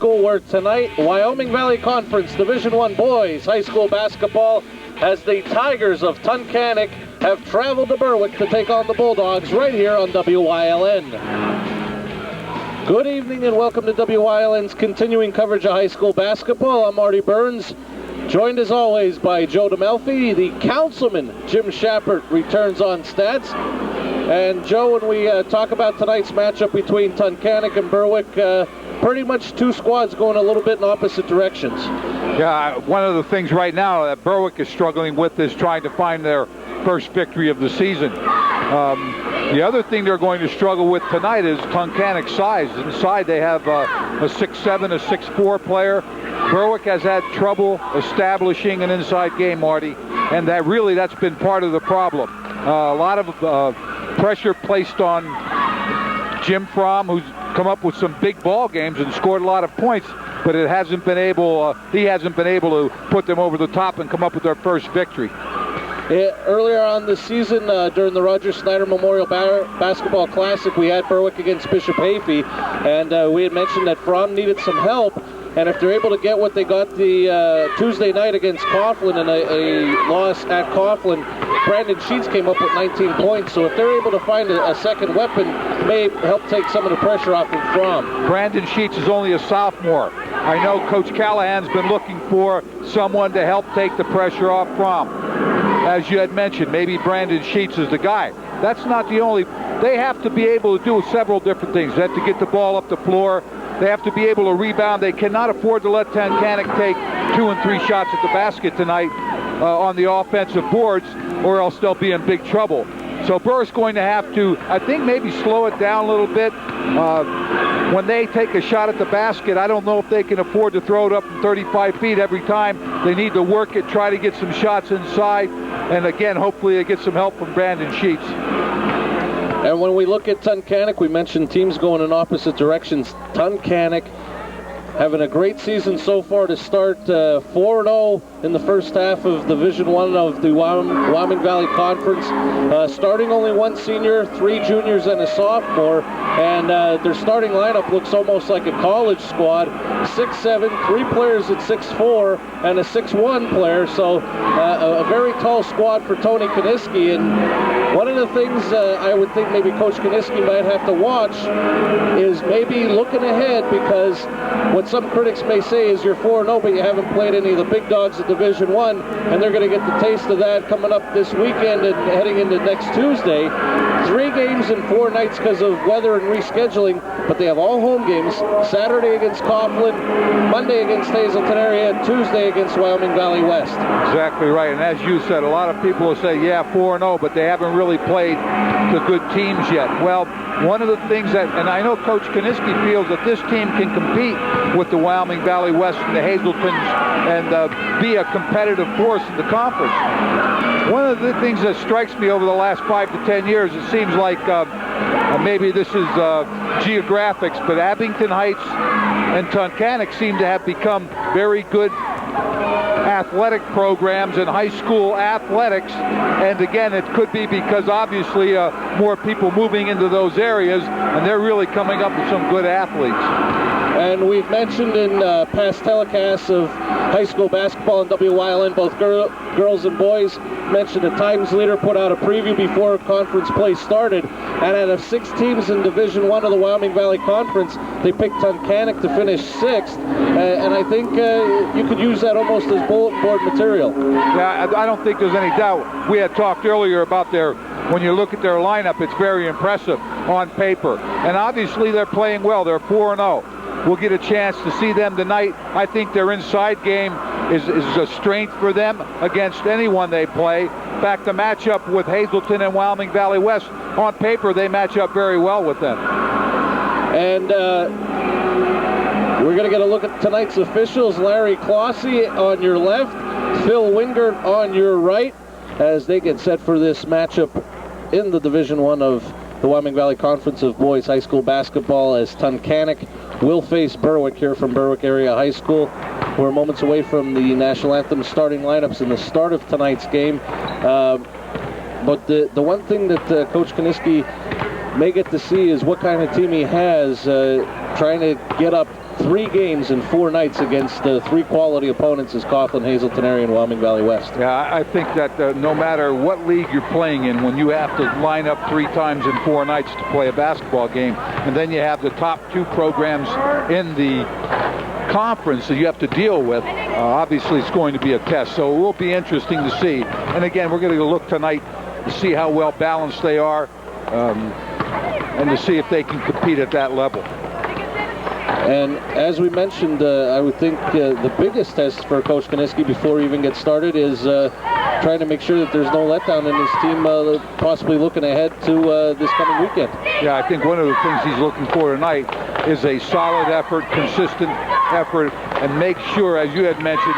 Where tonight, Wyoming Valley Conference Division I Boys High School Basketball, as the Tigers of Tunkhannock have traveled to Berwick to take on the Bulldogs right here on WYLN. Good evening and welcome to WYLN's continuing coverage of high school basketball. I'm Marty Burns, joined as always by Joe DeMelfi. The councilman, Jim Shappert, returns on stats. And Joe, when we talk about tonight's matchup between Tunkhannock and Berwick, pretty much two squads going a little bit in opposite directions. Yeah, one of the things right now that Berwick is struggling with is trying to find their first victory of the season. The other thing they're going to struggle with tonight is Tunkhannock's size. Inside they have a 6'7", a 6'4" player. Berwick has had trouble establishing an inside game, Marty, and that's been part of the problem. A lot of pressure placed on Jim Fromm, who's come up with some big ball games and scored a lot of points, but he hasn't been able to put them over the top and come up with their first victory. Earlier on this season, during the Roger Snyder Memorial Basketball Classic, we had Berwick against Bishop Hayfie, and we had mentioned that Fromm needed some help. And if they're able to get what they got the Tuesday night against Coughlin in a loss at Coughlin, Brandon Sheets came up with 19 points. So if they're able to find a second weapon, may help take some of the pressure off of Fromm. Brandon Sheets is only a sophomore. I know Coach Callahan's been looking for someone to help take the pressure off Fromm. As you had mentioned, maybe Brandon Sheets is the guy. That's not the only. They have to be able to do several different things. They have to get the ball up the floor. They have to be able to rebound. They cannot afford to let Tunkhannock take 2 and 3 shots at the basket tonight on the offensive boards, or else they'll be in big trouble. So Burr's going to have to, I think, maybe slow it down a little bit. When they take a shot at the basket, I don't know if they can afford to throw it up from 35 feet every time. They need to work it, try to get some shots inside, and again, hopefully they get some help from Brandon Sheets. And when we look at Tunkhannock, we mentioned teams going in opposite directions. Tunkhannock having a great season so far to start, 4-0 in the first half of Division I of the Wyoming Valley Conference. Starting only one senior, 3 juniors, and a sophomore. And their starting lineup looks almost like a college squad. 6'7", 3 players at 6'4", and a 6'1" player. So a very tall squad for Tony Kaniski. And one of the things I would think maybe Coach Kaniski might have to watch is maybe looking ahead, because what some critics may say is you're 4-0, but you haven't played any of the big dogs of Division I, and they're going to get the taste of that coming up this weekend and heading into next Tuesday. 3 games in 4 nights because of weather and rescheduling, but they have all home games. Saturday against Coughlin, Monday against Hazelton area, and Tuesday against Wyoming Valley West. Exactly right, and as you said, a lot of people will say, yeah, 4-0, but they haven't really played the good teams yet. Well, one of the things that, and I know Coach Kaniski feels that this team can compete with the Wyoming Valley West and the Hazeltons and be a competitive force in the conference. One of the things that strikes me over the last 5 to 10 years, it seems like maybe this is geographics, but Abington Heights and Tunkhannock seem to have become very good athletic programs in high school athletics, and again, it could be because obviously more people moving into those areas, and they're really coming up with some good athletes. And we've mentioned in past telecasts of high school basketball and WYLN, both girls and boys, mentioned the Times Leader put out a preview before conference play started, and out of 6 teams in Division I of the Wyoming Valley Conference, they picked Tunkhannock to finish 6th, and I think you could use that almost as bulletin board material. Yeah, I don't think there's any doubt. We had talked earlier about when you look at their lineup, it's very impressive on paper, and obviously they're playing well. They're 4-0. We'll get a chance to see them tonight. I think their inside game is a strength for them against anyone they play. In fact, the matchup with Hazelton and Wyoming Valley West, on paper, they match up very well with them. And we're going to get a look at tonight's officials. Larry Clossy on your left, Phil Wingert on your right, as they get set for this matchup in the Division I of the Wyoming Valley Conference of Boys High School Basketball, as Tunkhannock will face Berwick here from Berwick Area High School. We're moments away from the National Anthem starting lineups in the start of tonight's game. But the one thing that Coach Kaniski may get to see is what kind of team he has, trying to get up 3 games in 4 nights against 3 quality opponents as Coughlin, Hazelton area, and Wyoming Valley West. Yeah, I think that no matter what league you're playing in, when you have to line up 3 times in 4 nights to play a basketball game, and then you have the top 2 programs in the conference that you have to deal with, obviously it's going to be a test. So it will be interesting to see. And again, we're going to look tonight to see how well balanced they are, and to see if they can compete at that level. And as we mentioned, I would think the biggest test for Coach Kaniski before he even gets started is trying to make sure that there's no letdown in his team, possibly looking ahead to this coming weekend. Yeah, I think one of the things he's looking for tonight is a solid effort, consistent effort, and make sure, as you had mentioned,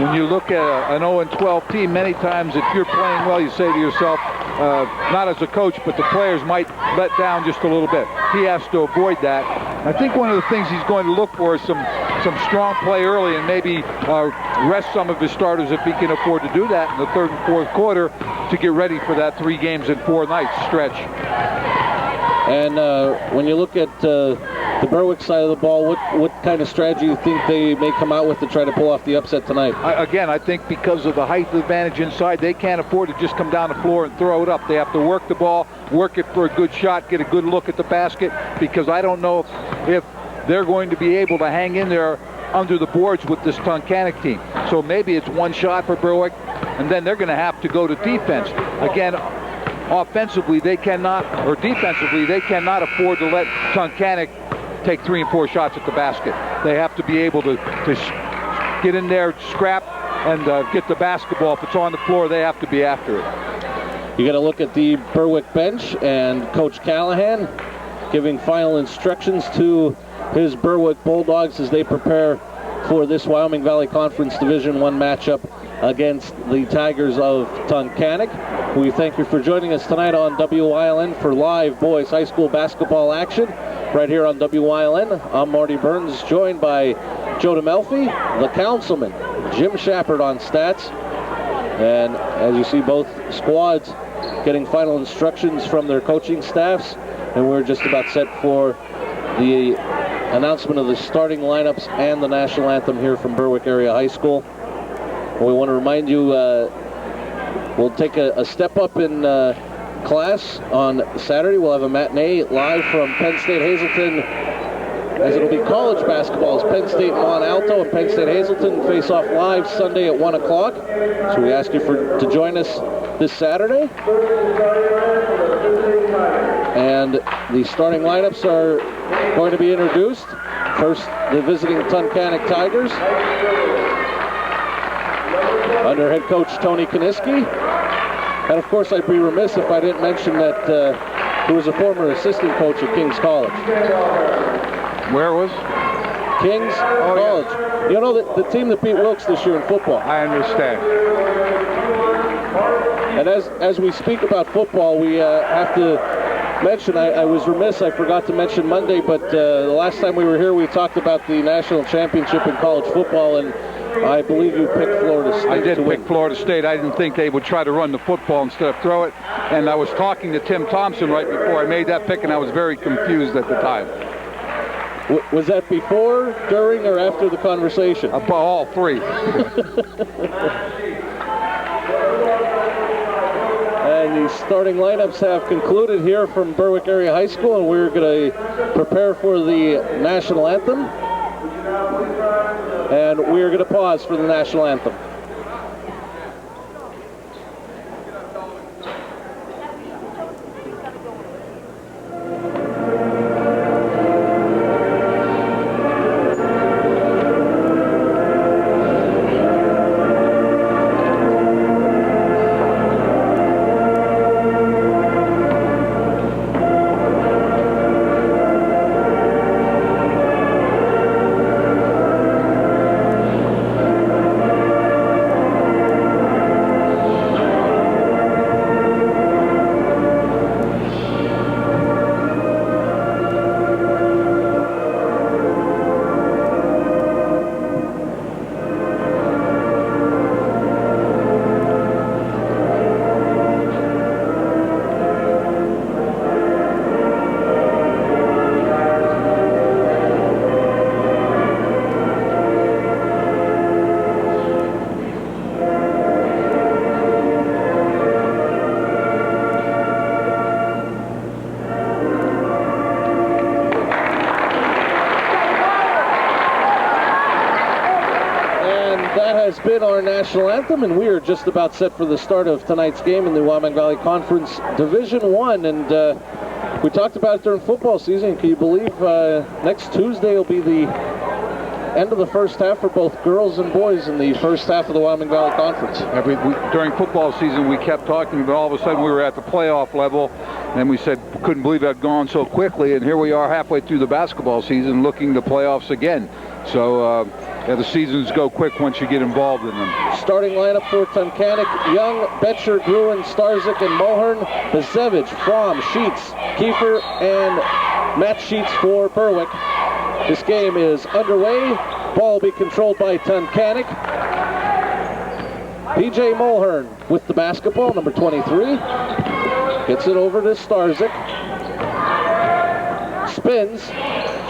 when you look at an 0-12 team, many times if you're playing well, you say to yourself, not as a coach, but the players might let down just a little bit. He has to avoid that. I think one of the things he's going to look for is some strong play early, and maybe rest some of his starters if he can afford to do that in the 3rd and 4th quarter to get ready for that 3 games in 4 nights stretch. And when you look at the Berwick side of the ball, what kind of strategy do you think they may come out with to try to pull off the upset tonight? Again, I think because of the height advantage inside, they can't afford to just come down the floor and throw it up. They have to work the ball, work it for a good shot, get a good look at the basket, because I don't know if they're going to be able to hang in there under the boards with this Tunkhannock team. So maybe it's one shot for Berwick, and then they're going to have to go to defense. Again, offensively they cannot, or defensively they cannot afford to let Tunkhannock take 3 and 4 shots at the basket. They have to be able to get in there, scrap, and get the basketball. If it's on the floor, they have to be after it. You got to look at the Berwick bench and Coach Callahan giving final instructions to his Berwick Bulldogs as they prepare for this Wyoming Valley Conference Division I matchup against the Tigers of Tunkhannock. We thank you for joining us tonight on WYLN for live boys high school basketball action right here on WYLN. I'm Marty Burns, joined by Joe DeMelfi, the councilman, Jim Shepard on stats. And as you see, both squads getting final instructions from their coaching staffs, and we're just about set for the announcement of the starting lineups and the national anthem here from Berwick Area High School. We want to remind you, we'll take a step up in class on Saturday. We'll have a matinee live from Penn State Hazelton, as it'll be college basketball as Penn State Mont Alto and Penn State Hazelton face off live Sunday at 1 o'clock. So we ask you to join us this Saturday. And the starting lineups are going to be introduced. First, the visiting Tunkhannock Tigers under head coach Tony Kaniski. And of course, I'd be remiss if I didn't mention that he was a former assistant coach at King's College. Where was? King's College. Yeah. You know, the team that beat Wilkes this year in football. I understand. And as we speak about football, we have to mention, I was remiss, I forgot to mention Monday, but the last time we were here, we talked about the national championship in college football, and I believe you picked Florida State. I did pick Florida State. I didn't think they would try to run the football instead of throw it. And I was talking to Tim Thompson right before I made that pick, and I was very confused at the time. Was that before, during, or after the conversation? All 3. And the starting lineups have concluded here from Berwick Area High School, and we're going to prepare for the national anthem. And we're going to pause for the national anthem. That has been our national anthem, and we are just about set for the start of tonight's game in the Wyoming Valley Conference Division I. And we talked about it during football season. Can you believe next Tuesday will be the end of the first half for both girls and boys in the first half of the Wyoming Valley Conference? During football season, we kept talking, but all of a sudden we were at the playoff level, and we said couldn't believe it had gone so quickly. And here we are halfway through the basketball season, looking to playoffs again. So yeah, the seasons go quick once you get involved in them. Starting lineup for Tunkhannock: Young, Betcher, Gruen, Starzik, and Mulhern, Bezevich, Fromm, Sheets, Kiefer, and Matt Sheets for Berwick. This game is underway. Ball will be controlled by Tunkhannock. PJ Mulhern with the basketball, number 23. Gets it over to Starzik. Spins.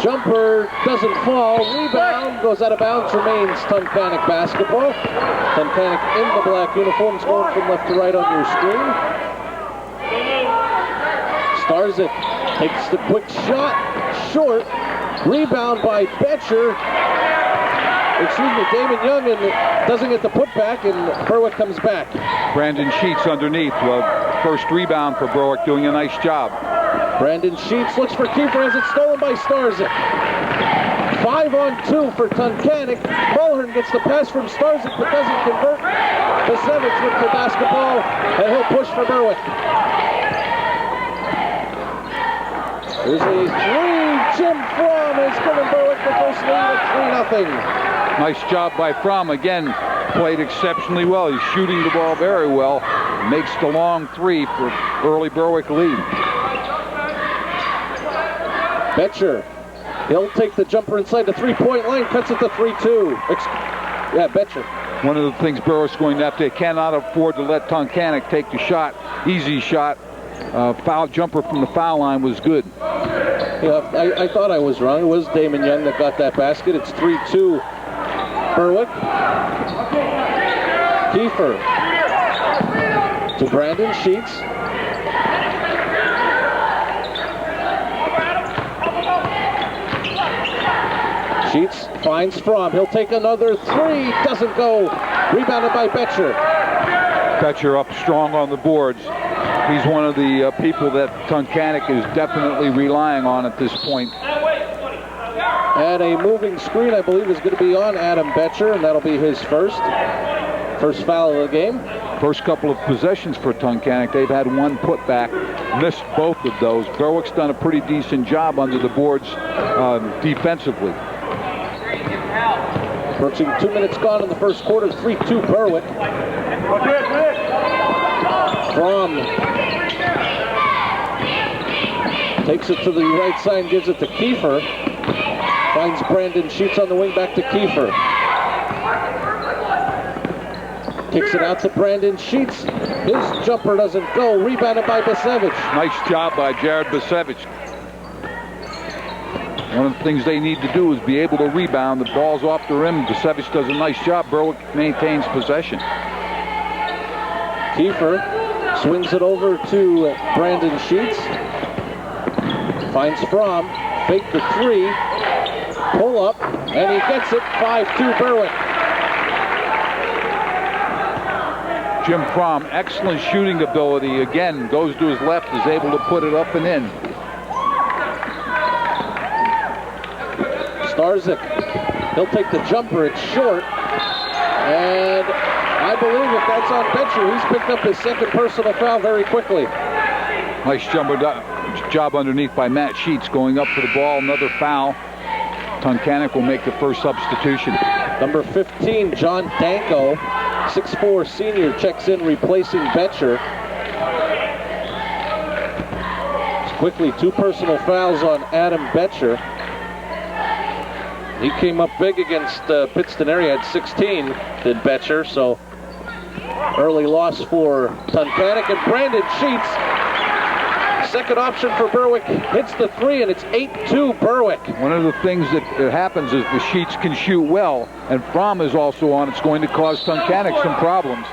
Jumper doesn't fall. Rebound goes out of bounds. Remains Tunkhannock basketball. Tunkhannock in the black uniforms, going from left to right on your screen. Starzik takes the quick shot. Short. Rebound by Betcher. Damon Young, and doesn't get the putback, and Berwick comes back. Brandon Sheets underneath. First rebound for Berwick, doing a nice job. Brandon Sheets looks for Kiefer as it's stolen by Starzik. 5-on-2 for Tunkhannock. Mulhern gets the pass from Starzik but doesn't convert. Bezevich with the basketball, and he'll push for Berwick. There's a three. Jim Fromm has given Berwick the first lead at 3-0. Nice job by Fromm. Again, played exceptionally well. He's shooting the ball very well. Makes the long three for early Berwick lead. Betcher. He'll take the jumper inside the three-point line. Cuts it to 3-2. Betcher. One of the things Berwick's going to have to, cannot afford to let Tunkhannock take the shot. Easy shot. Foul jumper from the foul line was good. Yeah, I thought I was wrong. It was Damon Young that got that basket. It's 3-2 Berwick. Kiefer to Brandon Sheets. Sheets finds Fromm. He'll take another three. Doesn't go. Rebounded by Betcher. Betcher up strong on the boards. He's one of the people that Tunkhannock is definitely relying on at this point. And a moving screen, I believe, is going to be on Adam Betcher, and that'll be his first foul of the game. First couple of possessions for Tunkhannock, they've had one putback, missed both of those. Berwick's done a pretty decent job under the boards defensively. Approaching 2 minutes gone in the first quarter, 3-2 Berwick. Fromm takes it to the right side, gives it to Kiefer. Finds Brandon Sheets on the wing, back to Kiefer. Kicks it out to Brandon Sheets. His jumper doesn't go. Rebounded by Bezevich. Nice job by Jared Bezevich. One of the things they need to do is be able to rebound. The ball's off the rim. Bezevich does a nice job. Berwick maintains possession. Kiefer swings it over to Brandon Sheets. Finds Fromm. Fake the three. Pull up. And he gets it. 5-2 Berwick. Jim Fromm, excellent shooting ability. Again, goes to his left, is able to put it up and in. Starzik. He'll take the jumper. It's short. And I believe if that's on Betcher, he's picked up his second personal foul very quickly. Nice jumper job underneath by Matt Sheets, going up for the ball. Another foul. Tunkhannock will make the first substitution. Number 15, John Danko, 6'4" senior, checks in, replacing Betcher. Quickly, two personal fouls on Adam Betcher. He came up big against Pittston area at 16, did Betcher, so early loss for Tunkhannock. And Brandon Sheets, second option for Berwick, hits the three, and it's 8-2 Berwick. One of the things that happens is the Sheets can shoot well, and Fromm is also on. It's going to cause Tunkhannock some problems.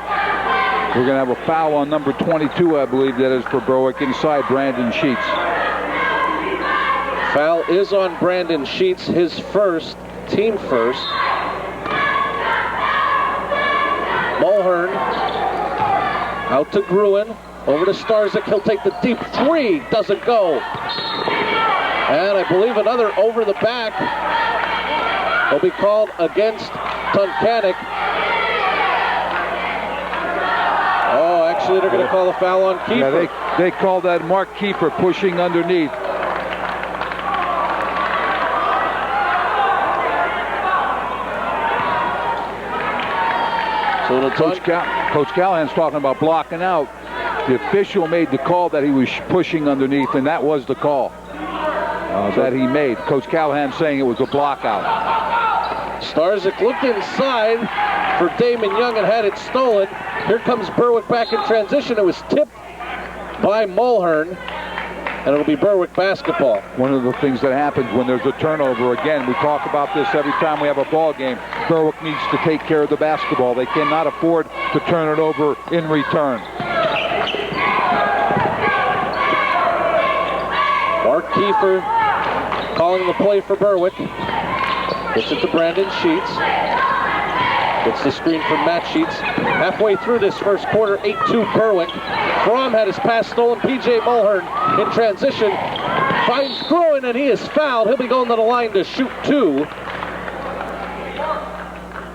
We're going to have a foul on number 22, I believe that is for Berwick, inside Brandon Sheets. Foul is on Brandon Sheets, his first, team first. Mulhern. Out to Gruen. Over to Starzyk. He'll take the deep three. Doesn't go. And I believe another over the back will be called against Tunkhannock. Oh, actually, they're going to call a foul on Kiefer. Yeah, they called that Mark Kiefer pushing underneath. So Coach Callahan's talking about blocking out. The official made the call that he was pushing underneath, and that was the call that he made. Coach Callahan saying it was a block out. Starzyk looked inside for Damon Young and had it stolen. Here comes Berwick back in transition. It was tipped by Mulhern, and it'll be Berwick basketball. One of the things that happens when there's a turnover, again, we talk about this every time we have a ball game. Berwick needs to take care of the basketball. They cannot afford to turn it over in return. Mark Kiefer calling the play for Berwick. Gets it to Brandon Sheets. Gets the screen from Matt Sheets. Halfway through this first quarter, 8-2 Berwick. Fromm had his pass stolen. P.J. Mulhern in transition. Finds Gruen, and he is fouled. He'll be going to the line to shoot two.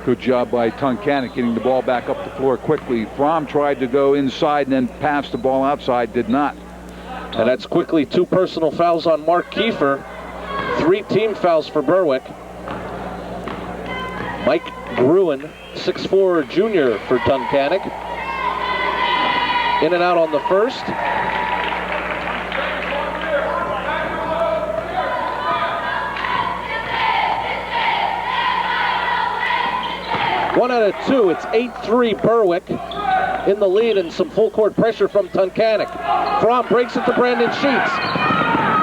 Good job by Tunkhannock getting the ball back up the floor quickly. Fromm tried to go inside and then pass the ball outside. Did not. And that's quickly 2 personal fouls on Mark Kiefer. 3 team fouls for Berwick. Mike Gruen, 6'4" junior for Tunkhannock. In and out on the first. One out of 2. It's 8-3 Berwick in the lead, and some full court pressure from Tunkhannock. Fromm breaks it to Brandon Sheets.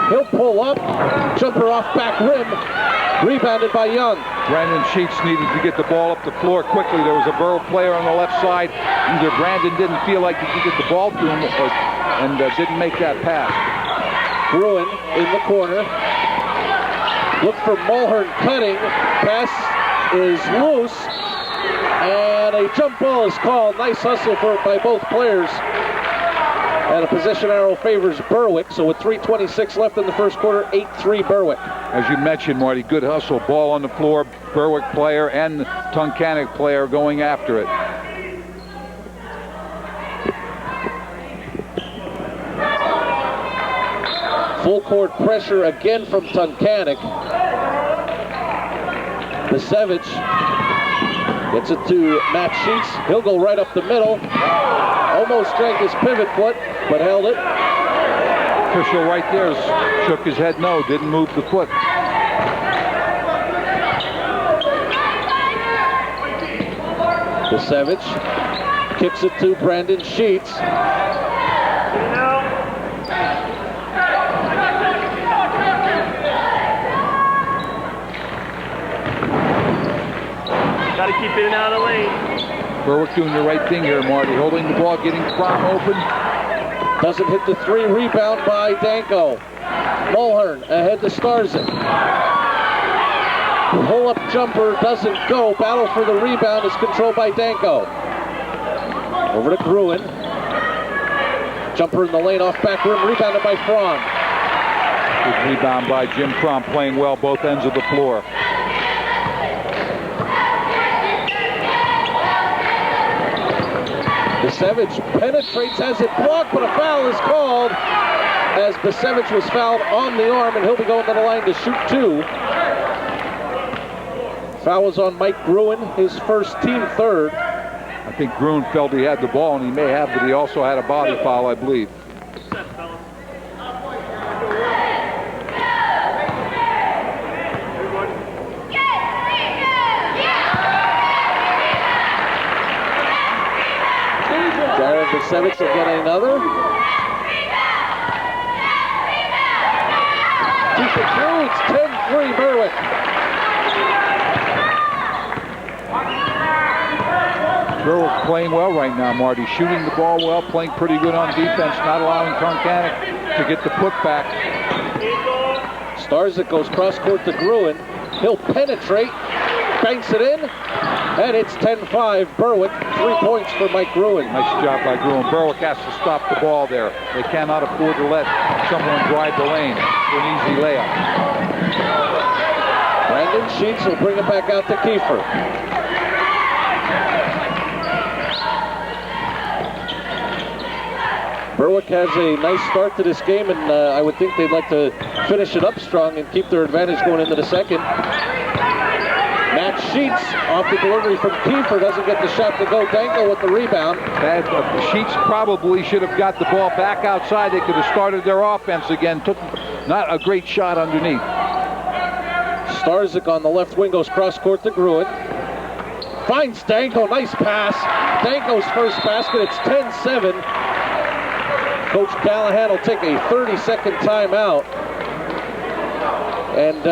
He'll pull up. Jumper off back rim. Rebounded by Young. Brandon Sheets needed to get the ball up the floor quickly. There was a Berwick player on the left side. Either Brandon didn't feel like he could get the ball to him and didn't make that pass. Gruen in the corner. Look for Mulhern cutting. Pass is loose. And a jump ball is called. Nice hustle by both players. And a possession arrow favors Berwick. So with 3:26 left in the first quarter, 8-3 Berwick. As you mentioned, Marty, good hustle. Ball on the floor. Berwick player and Tunkhannock player going after it. Full court pressure again from Tunkhannock. Bisevich gets it to Matt Sheets. He'll go right up the middle. Almost drank his pivot foot, but held it. Official right there shook his head no, didn't move the foot. Bisevich kicks it to Brandon Sheets. Got to keep it in out of the lane. Berwick doing the right thing here, Marty. Holding the ball, getting Fromm open. Doesn't hit the 3. Rebound by Danko. Mulhern ahead to Starzyk. Pull-up jumper doesn't go. Battle for the rebound is controlled by Danko. Over to Gruen. Jumper in the lane off back rim. Rebounded by Fromm. Good rebound by Jim Fromm, playing well both ends of the floor. Bisevich penetrates, has it blocked, but a foul is called as Bisevich was fouled on the arm, and he'll be going to the line to shoot 2. Foul was on Mike Gruen, his first, team third. I think Gruen felt he had the ball, and he may have, but he also had a body foul, I believe. Bisevich will get another. 2 for 3. It's 10-3 Berwick. Berwick playing well right now, Marty. Shooting the ball well, playing pretty good on defense, not allowing Tunkhannock to get the putback. Starzyk goes cross court to Gruen. He'll penetrate. banks it in, and it's 10-5 Berwick. 3 points for Mike Gruen. Nice job by Gruen. Berwick has to stop the ball there. They cannot afford to let someone drive the lane for an easy layup. Brandon Sheets will bring it back out to Kiefer. Berwick has a nice start to this game, and I would think they'd like to finish it up strong and keep their advantage going into the second. Matt Sheets off the delivery from Kiefer, doesn't get the shot to go. Dangle with the rebound. Sheets probably should have got the ball back outside. They could have started their offense again. Took not a great shot underneath. Starzyk on the left wing goes cross court to Gruen. Finds Dangle, nice pass. Dangle's first basket, it's 10-7. Coach Callahan will take a 30-second timeout. And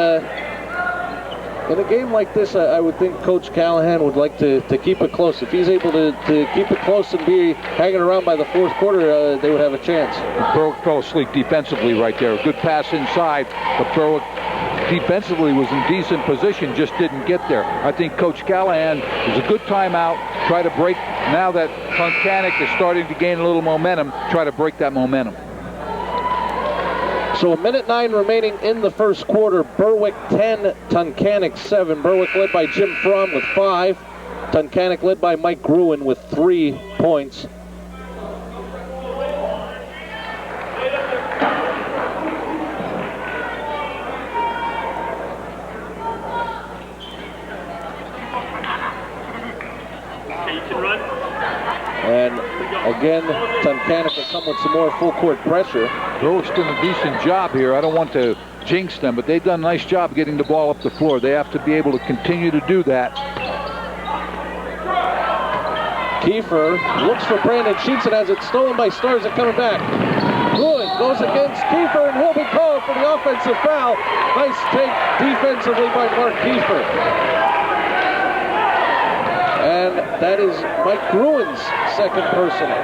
in a game like this, I would think Coach Callahan would like to keep it close. If he's able to keep it close and be hanging around by the fourth quarter, they would have a chance. Berwick fell asleep defensively right there. Good pass inside, but Berwick defensively was in decent position, just didn't get there. I think Coach Callahan is a good timeout. Try to break, now that Tunkhannock is starting to gain a little momentum, try to break that momentum. So 1:09 remaining in the first quarter. Berwick 10, Tunkhannock 7. Berwick led by Jim Fromm with 5. Tunkhannock led by Mike Gruen with 3 points. And again, Tunkhannock will come with some more full court pressure. Berwick's done a decent job here. I don't want to jinx them, but they've done a nice job getting the ball up the floor. They have to be able to continue to do that. Kiefer looks for Brandon Sheets and has it stolen by Starzyk coming back. Gruen goes against Kiefer and he'll be called for the offensive foul. Nice take defensively by Mark Kiefer. And that is Mike Gruen's second personal.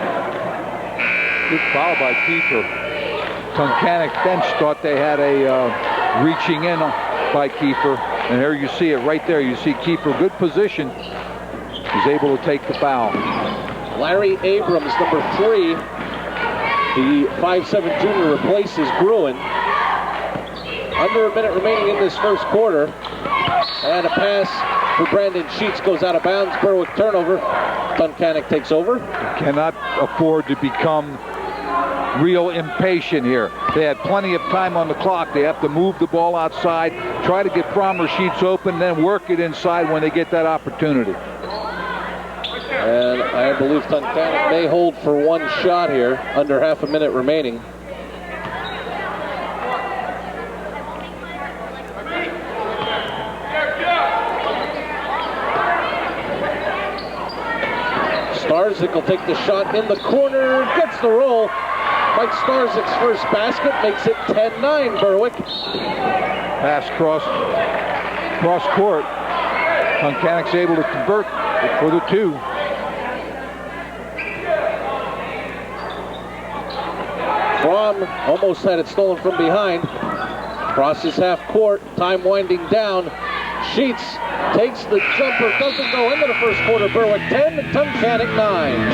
Good foul by Kiefer. Tunkhannock bench thought they had a reaching in by Kiefer. And there you see it right there. You see Kiefer, good position. He's able to take the foul. Larry Abrams, number 3. The 5'7" junior replaces Gruen. Under a minute remaining in this first quarter. And a pass for Brandon Sheets goes out of bounds. Berwick turnover. Tunkhannock takes over. Cannot afford to become real impatient here. They had plenty of time on the clock. They have to move the ball outside, try to get Fromm or Sheets open, then work it inside when they get that opportunity. And I believe Tunkhannock may hold for one shot here, under half a minute remaining. Starzyk will take the shot in the corner, gets the roll. Mike Starzyk's first basket makes it 10-9 Berwick. Pass cross court. Tunkhannock's able to convert for the 2. Fromm almost had it stolen from behind. Crosses half court, time winding down. Sheets takes the jumper, doesn't go into the first quarter. Berwick 10, Tunkhannock 9.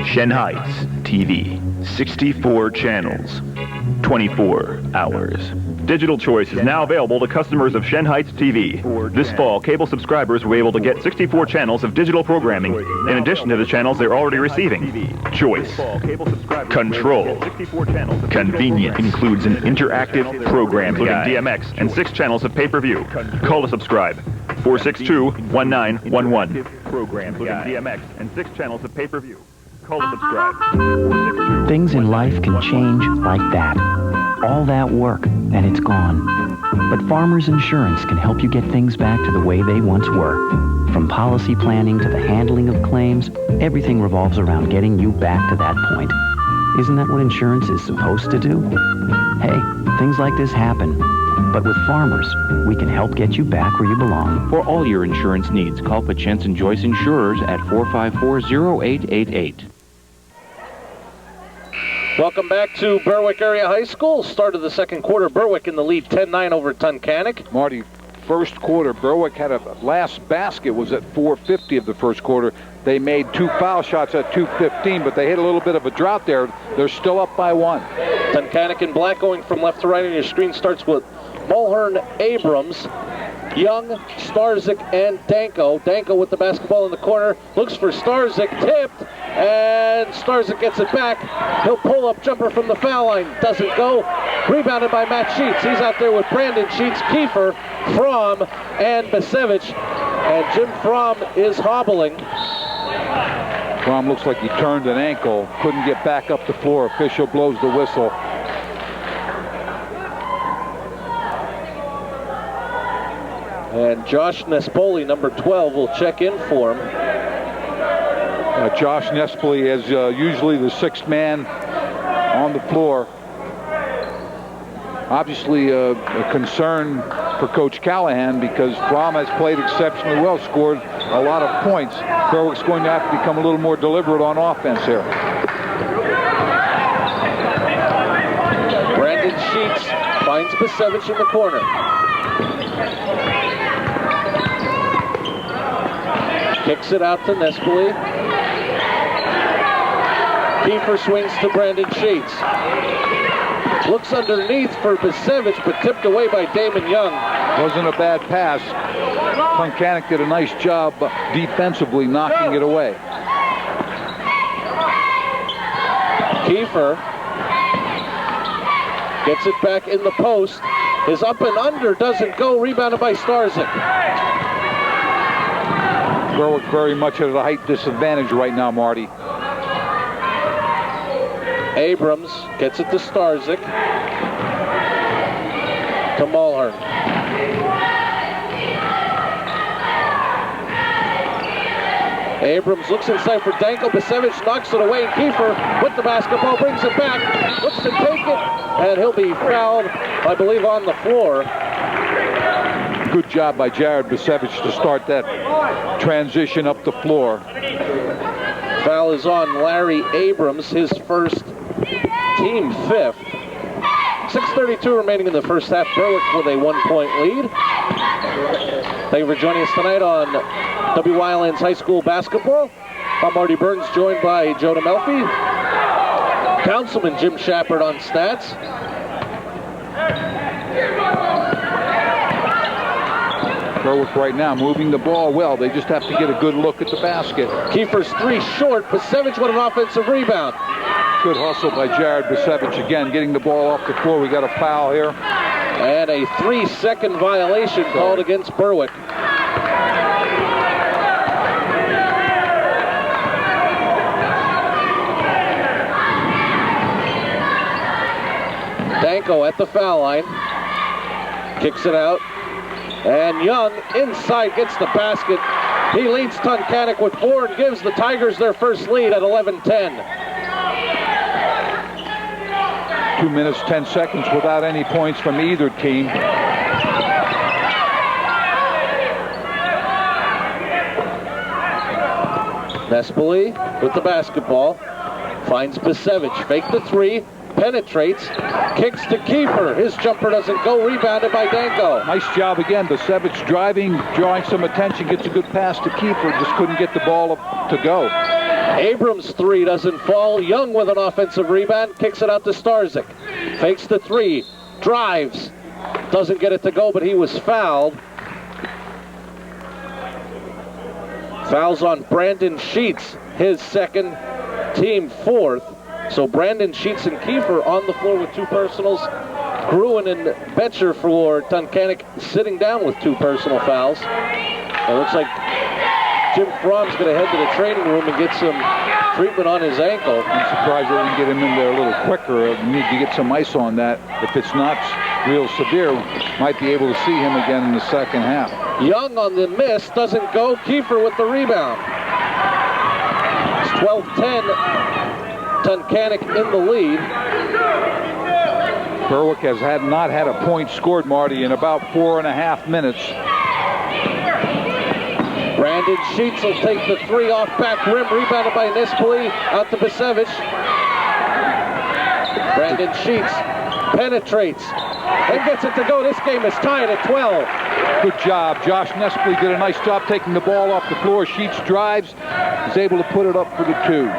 Shen Heights TV, 64 channels, 24 hours. Digital choice is now available to customers of Shen Heights TV. This fall, cable subscribers will be able to get 64 channels of digital programming in addition to the channels they're already receiving. Choice, control, convenience, includes an interactive program including DMX and 6 channels of pay-per-view. Call to subscribe, 462-1911. Program including DMX and 6 channels of pay-per-view. Call to subscribe. Things in life can change like that. All that work, and it's gone. But Farmers Insurance can help you get things back to the way they once were. From policy planning to the handling of claims, everything revolves around getting you back to that point. Isn't that what insurance is supposed to do? Hey, things like this happen. But with Farmers, we can help get you back where you belong. For all your insurance needs, call Pachance & Joyce Insurers at 454-0888. Welcome back to Berwick Area High School. Start of the second quarter. Berwick in the lead 10-9 over Tunkhannock. Marty, first quarter, Berwick had a last basket was at 4:50 of the first quarter. They made 2 foul shots at 2:15, but they hit a little bit of a drought there. They're still up by 1. Tunkhannock in black going from left to right on your screen starts with Mulhern, Abrams, Young, Starzyk, and Danko. Danko with the basketball in the corner, looks for Starzyk, tipped, and Starzyk gets it back. He'll pull up jumper from the foul line, doesn't go. Rebounded by Matt Sheets. He's out there with Brandon Sheets, Kiefer, Fromm, and Basevich. And Jim Fromm is hobbling. Fromm looks like he turned an ankle, couldn't get back up the floor. Official blows the whistle. And Josh Nespoli, number 12, will check in for him. Josh Nespoli is usually the 6th man on the floor. Obviously a concern for Coach Callahan because Fromm has played exceptionally well, scored a lot of points. Berwick's going to have to become a little more deliberate on offense here. Brandon Sheets finds Basevich in the corner. Kicks it out to Nespoli. Kiefer swings to Brandon Sheets. Looks underneath for Basevich, but tipped away by Damon Young. Wasn't a bad pass. Tunkhannock did a nice job defensively knocking it away. Kiefer gets it back in the post. His up and under doesn't go. Rebounded by Starzyk. Berwick very much at a height disadvantage right now, Marty. Abrams gets it to Starzyk. To Mulhern. Abrams looks inside for Danko. Basevich knocks it away. Kiefer with the basketball, brings it back. Looks to take it, and he'll be fouled, I believe, on the floor. Good job by Jared Basevich to start that transition up the floor. Foul is on Larry Abrams, his first, team 5th. 6:32 remaining in the first half. Berwick with a 1-point lead. Thank you for joining us tonight on WYLN's High School Basketball. I'm Marty Burns, joined by Joe DeMelfi. Councilman Jim Shepard on stats. Berwick right now moving the ball well. They just have to get a good look at the basket. Kiefer's 3 short. Basevich with an offensive rebound. Good hustle by Jared Basevich again, getting the ball off the floor. We got a foul here. And a 3-second violation called against Berwick. Danko at the foul line. Kicks it out. And Young inside gets the basket. He leads Tunkhannock with 4 and gives the Tigers their first lead at 11-10. 2 minutes, 10 seconds without any points from either team. Nespoli with the basketball. Finds Basevich. Fake the 3. Penetrates. Kicks to Kiefer. His jumper doesn't go. Rebounded by Danko. Nice job again. Basevich driving, drawing some attention. Gets a good pass to Kiefer. Just couldn't get the ball to go. Abrams' 3 doesn't fall. Young with an offensive rebound. Kicks it out to Starzyk. Fakes the 3. Drives. Doesn't get it to go, but he was fouled. Fouls on Brandon Sheets, his 2nd, team 4th. So Brandon Sheets and Kiefer on the floor with 2 personals. Gruen and Betcher for Tunkhannock sitting down with 2 personal fouls. It looks like Jim Fromm's going to head to the training room and get some treatment on his ankle. I'm surprised they didn't get him in there a little quicker. We need to get some ice on that. If it's not real severe, might be able to see him again in the second half. Young on the miss, doesn't go. Kiefer with the rebound. It's 12-10. Tunkhannock in the lead. Berwick has not had a point scored, Marty, in about 4.5 minutes. Brandon Sheets will take the 3 off back rim, rebounded by Nespoli, out to Basevich. Brandon Sheets penetrates and gets it to go. This game is tied at 12. Good job. Josh Nespley did a nice job taking the ball off the floor. Sheets drives, is able to put it up for the 2.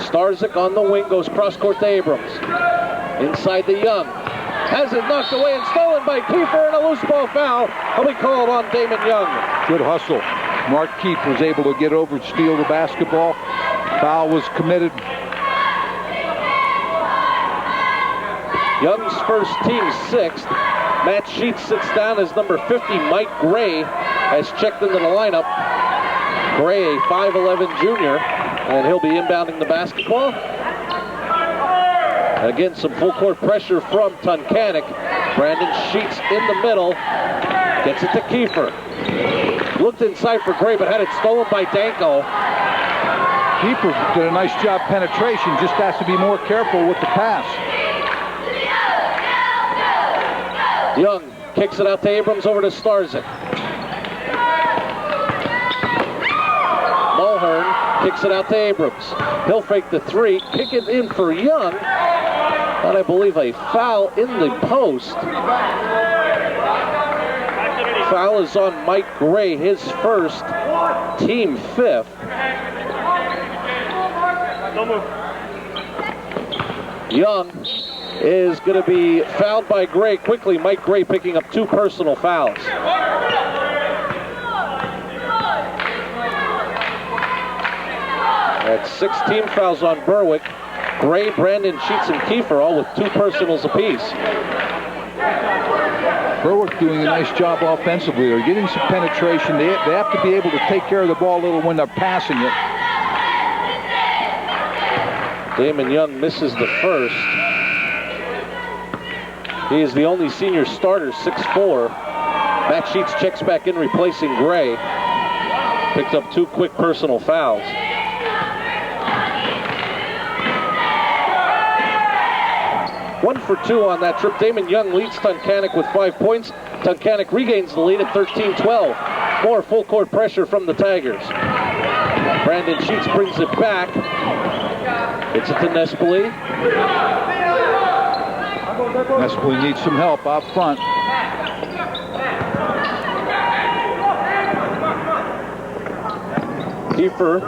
Starzyk on the wing, goes cross-court to Abrams. Inside the Young. Has it knocked away and stolen by Kiefer, and a loose ball foul will be called on Damon Young. Good hustle. Mark Keefe was able to get over and steal the basketball. Foul was committed. Young's first, team 6th. Matt Sheets sits down as number 50. Mike Gray has checked into the lineup. Gray, a 5'11 junior, and he'll be inbounding the basketball. Again, some full court pressure from Tunkhannock. Brandon Sheets in the middle. Gets it to Kiefer. Looked inside for Gray, but had it stolen by Danko. Kiefer did a nice job penetration, just has to be more careful with the pass. Young kicks it out to Abrams, over to Starzyk. Mulhern kicks it out to Abrams. He'll fake the 3, kick it in for Young. And I believe a foul in the post. Foul is on Mike Gray, his first, team 5th. Young is going to be fouled by Gray quickly. Mike Gray picking up 2 personal fouls. That's 6 team fouls on Berwick. Gray, Brandon Sheets, and Kiefer all with 2 personals apiece. Berwick doing a nice job offensively. They're getting some penetration. They have to be able to take care of the ball a little when they're passing it. Damon Young misses the first. He is the only senior starter, 6'4". Matt Sheets checks back in, replacing Gray. Picked up 2 quick personal fouls. One for 2 on that trip. Damon Young leads Tunkhannock with 5 points. Tunkhannock regains the lead at 13-12. More full court pressure from the Tigers. Brandon Sheets brings it back. Gets it to Nespley. Nespley needs some help out front. Kiefer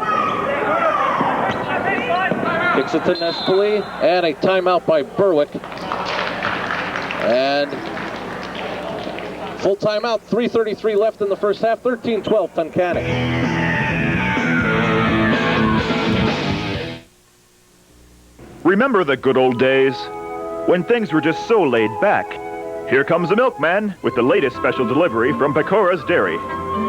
kicks it to Nespley, and a timeout by Berwick. And full timeout, 3:33 left in the first half, 13-12 Tunkhannock. Remember the good old days when things were just so laid back? Here comes the milkman with the latest special delivery from Pecora's Dairy.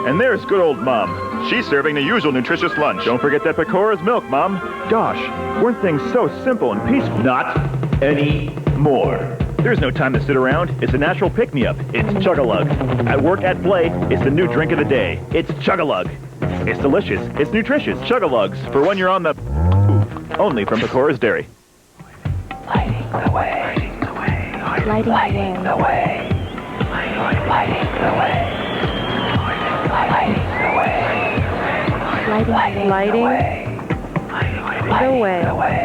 And there's good old Mom. She's serving the usual nutritious lunch. Don't forget that Pecora's milk, Mom. Gosh, weren't things so simple and peaceful? Not anymore. There's no time to sit around. It's a natural pick-me-up. It's Chug-a-Lug. At work, at play, it's the new drink of the day. It's Chug-a-Lug. It's delicious. It's nutritious. Chug-a-Lugs for when you're on the... Only from Pecora's Dairy. Lighting the way. Lighting the way. Lighting the way. Lighting the way. Lighting the way. Lighting the way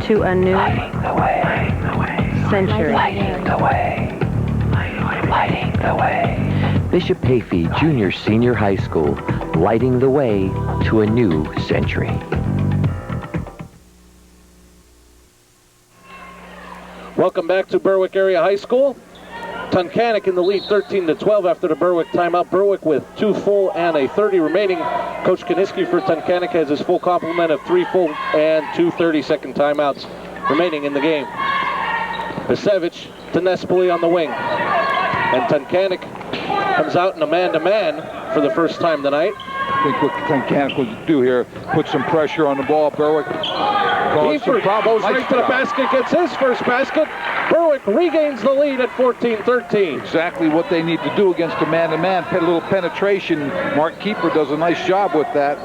to a new century. Lighting the way. Lighting the way. Bishop Hayfie Junior Senior High School, lighting the way to a new century. Welcome back to Berwick Area High School. Tunkhannock in the lead, 13-12 after the Berwick timeout. Berwick with 2 full and a 30 remaining. Coach Kaniski for Tunkhannock has his full complement of 3 full and 2 30-second timeouts remaining in the game. Bisevich to Nespley on the wing. And Tunkhannock comes out in a man-to-man for the first time tonight. I think what Tunkhannock will do here, put some pressure on the ball. Berwick Kiefer goes right to the basket, gets his first basket. Berwick regains the lead at 14-13. Exactly what they need to do against a man-to-man. A little penetration. Mark Kiefer does a nice job with that.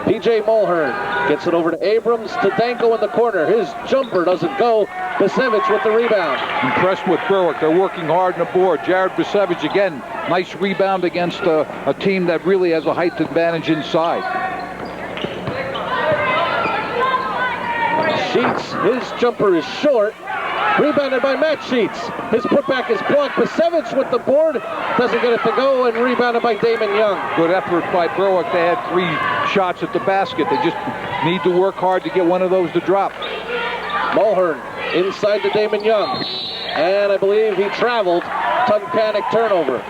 P.J. Mulhern gets it over to Abrams, to Danko in the corner. His jumper doesn't go. Bisevich with the rebound. Impressed with Berwick. They're working hard on the board. Jared Bisevich again. Nice rebound against a team that really has a height advantage inside. Sheets, his jumper is short. Rebounded by Matt Sheets. His putback is blocked. Pasevich with the board. Doesn't get it to go, and rebounded by Damon Young. Good effort by Berwick. They had 3 shots at the basket. They just need to work hard to get one of those to drop. Mulhern inside to Damon Young. And I believe he traveled. Tunkhannock turnover.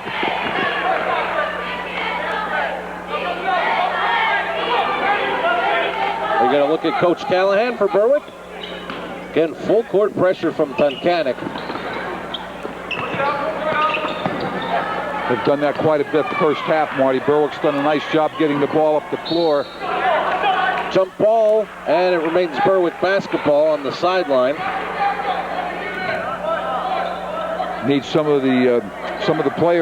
We're going to look at Coach Callahan for Berwick. Again, full court pressure from Tunkhannock. They've done that quite a bit the first half, Marty. Berwick's done a nice job getting the ball up the floor. Jump ball, and it remains Berwick basketball on the sideline. Needs some of the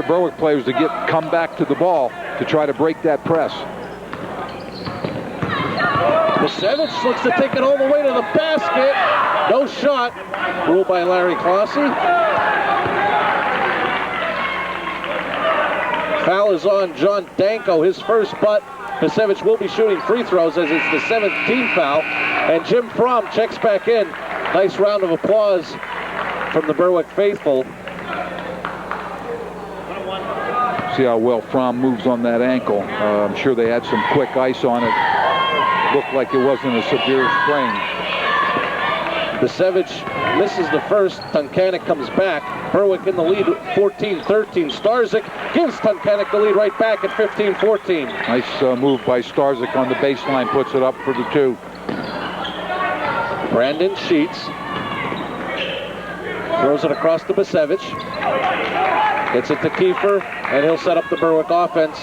Berwick players to come back to the ball to try to break that press. Pasevich looks to take it all the way to the basket. No shot. Ruled by Larry Clossy. Foul is on John Danko, his first, but Pasevich will be shooting free throws as it's the 7th team foul. And Jim Fromm checks back in. Nice round of applause from the Berwick faithful. See how well Fromm moves on that ankle. I'm sure they had some quick ice on it. Looked like it wasn't a severe sprain. Pasevich misses the first. Tunkhannock comes back. Berwick in the lead, 14-13. Starzyk gives Tunkhannock the lead right back at 15-14. Nice move by Starzyk on the baseline, puts it up for the 2. Brandon Sheets throws it across to Pasevich. Gets it to Kiefer, and he'll set up the Berwick offense.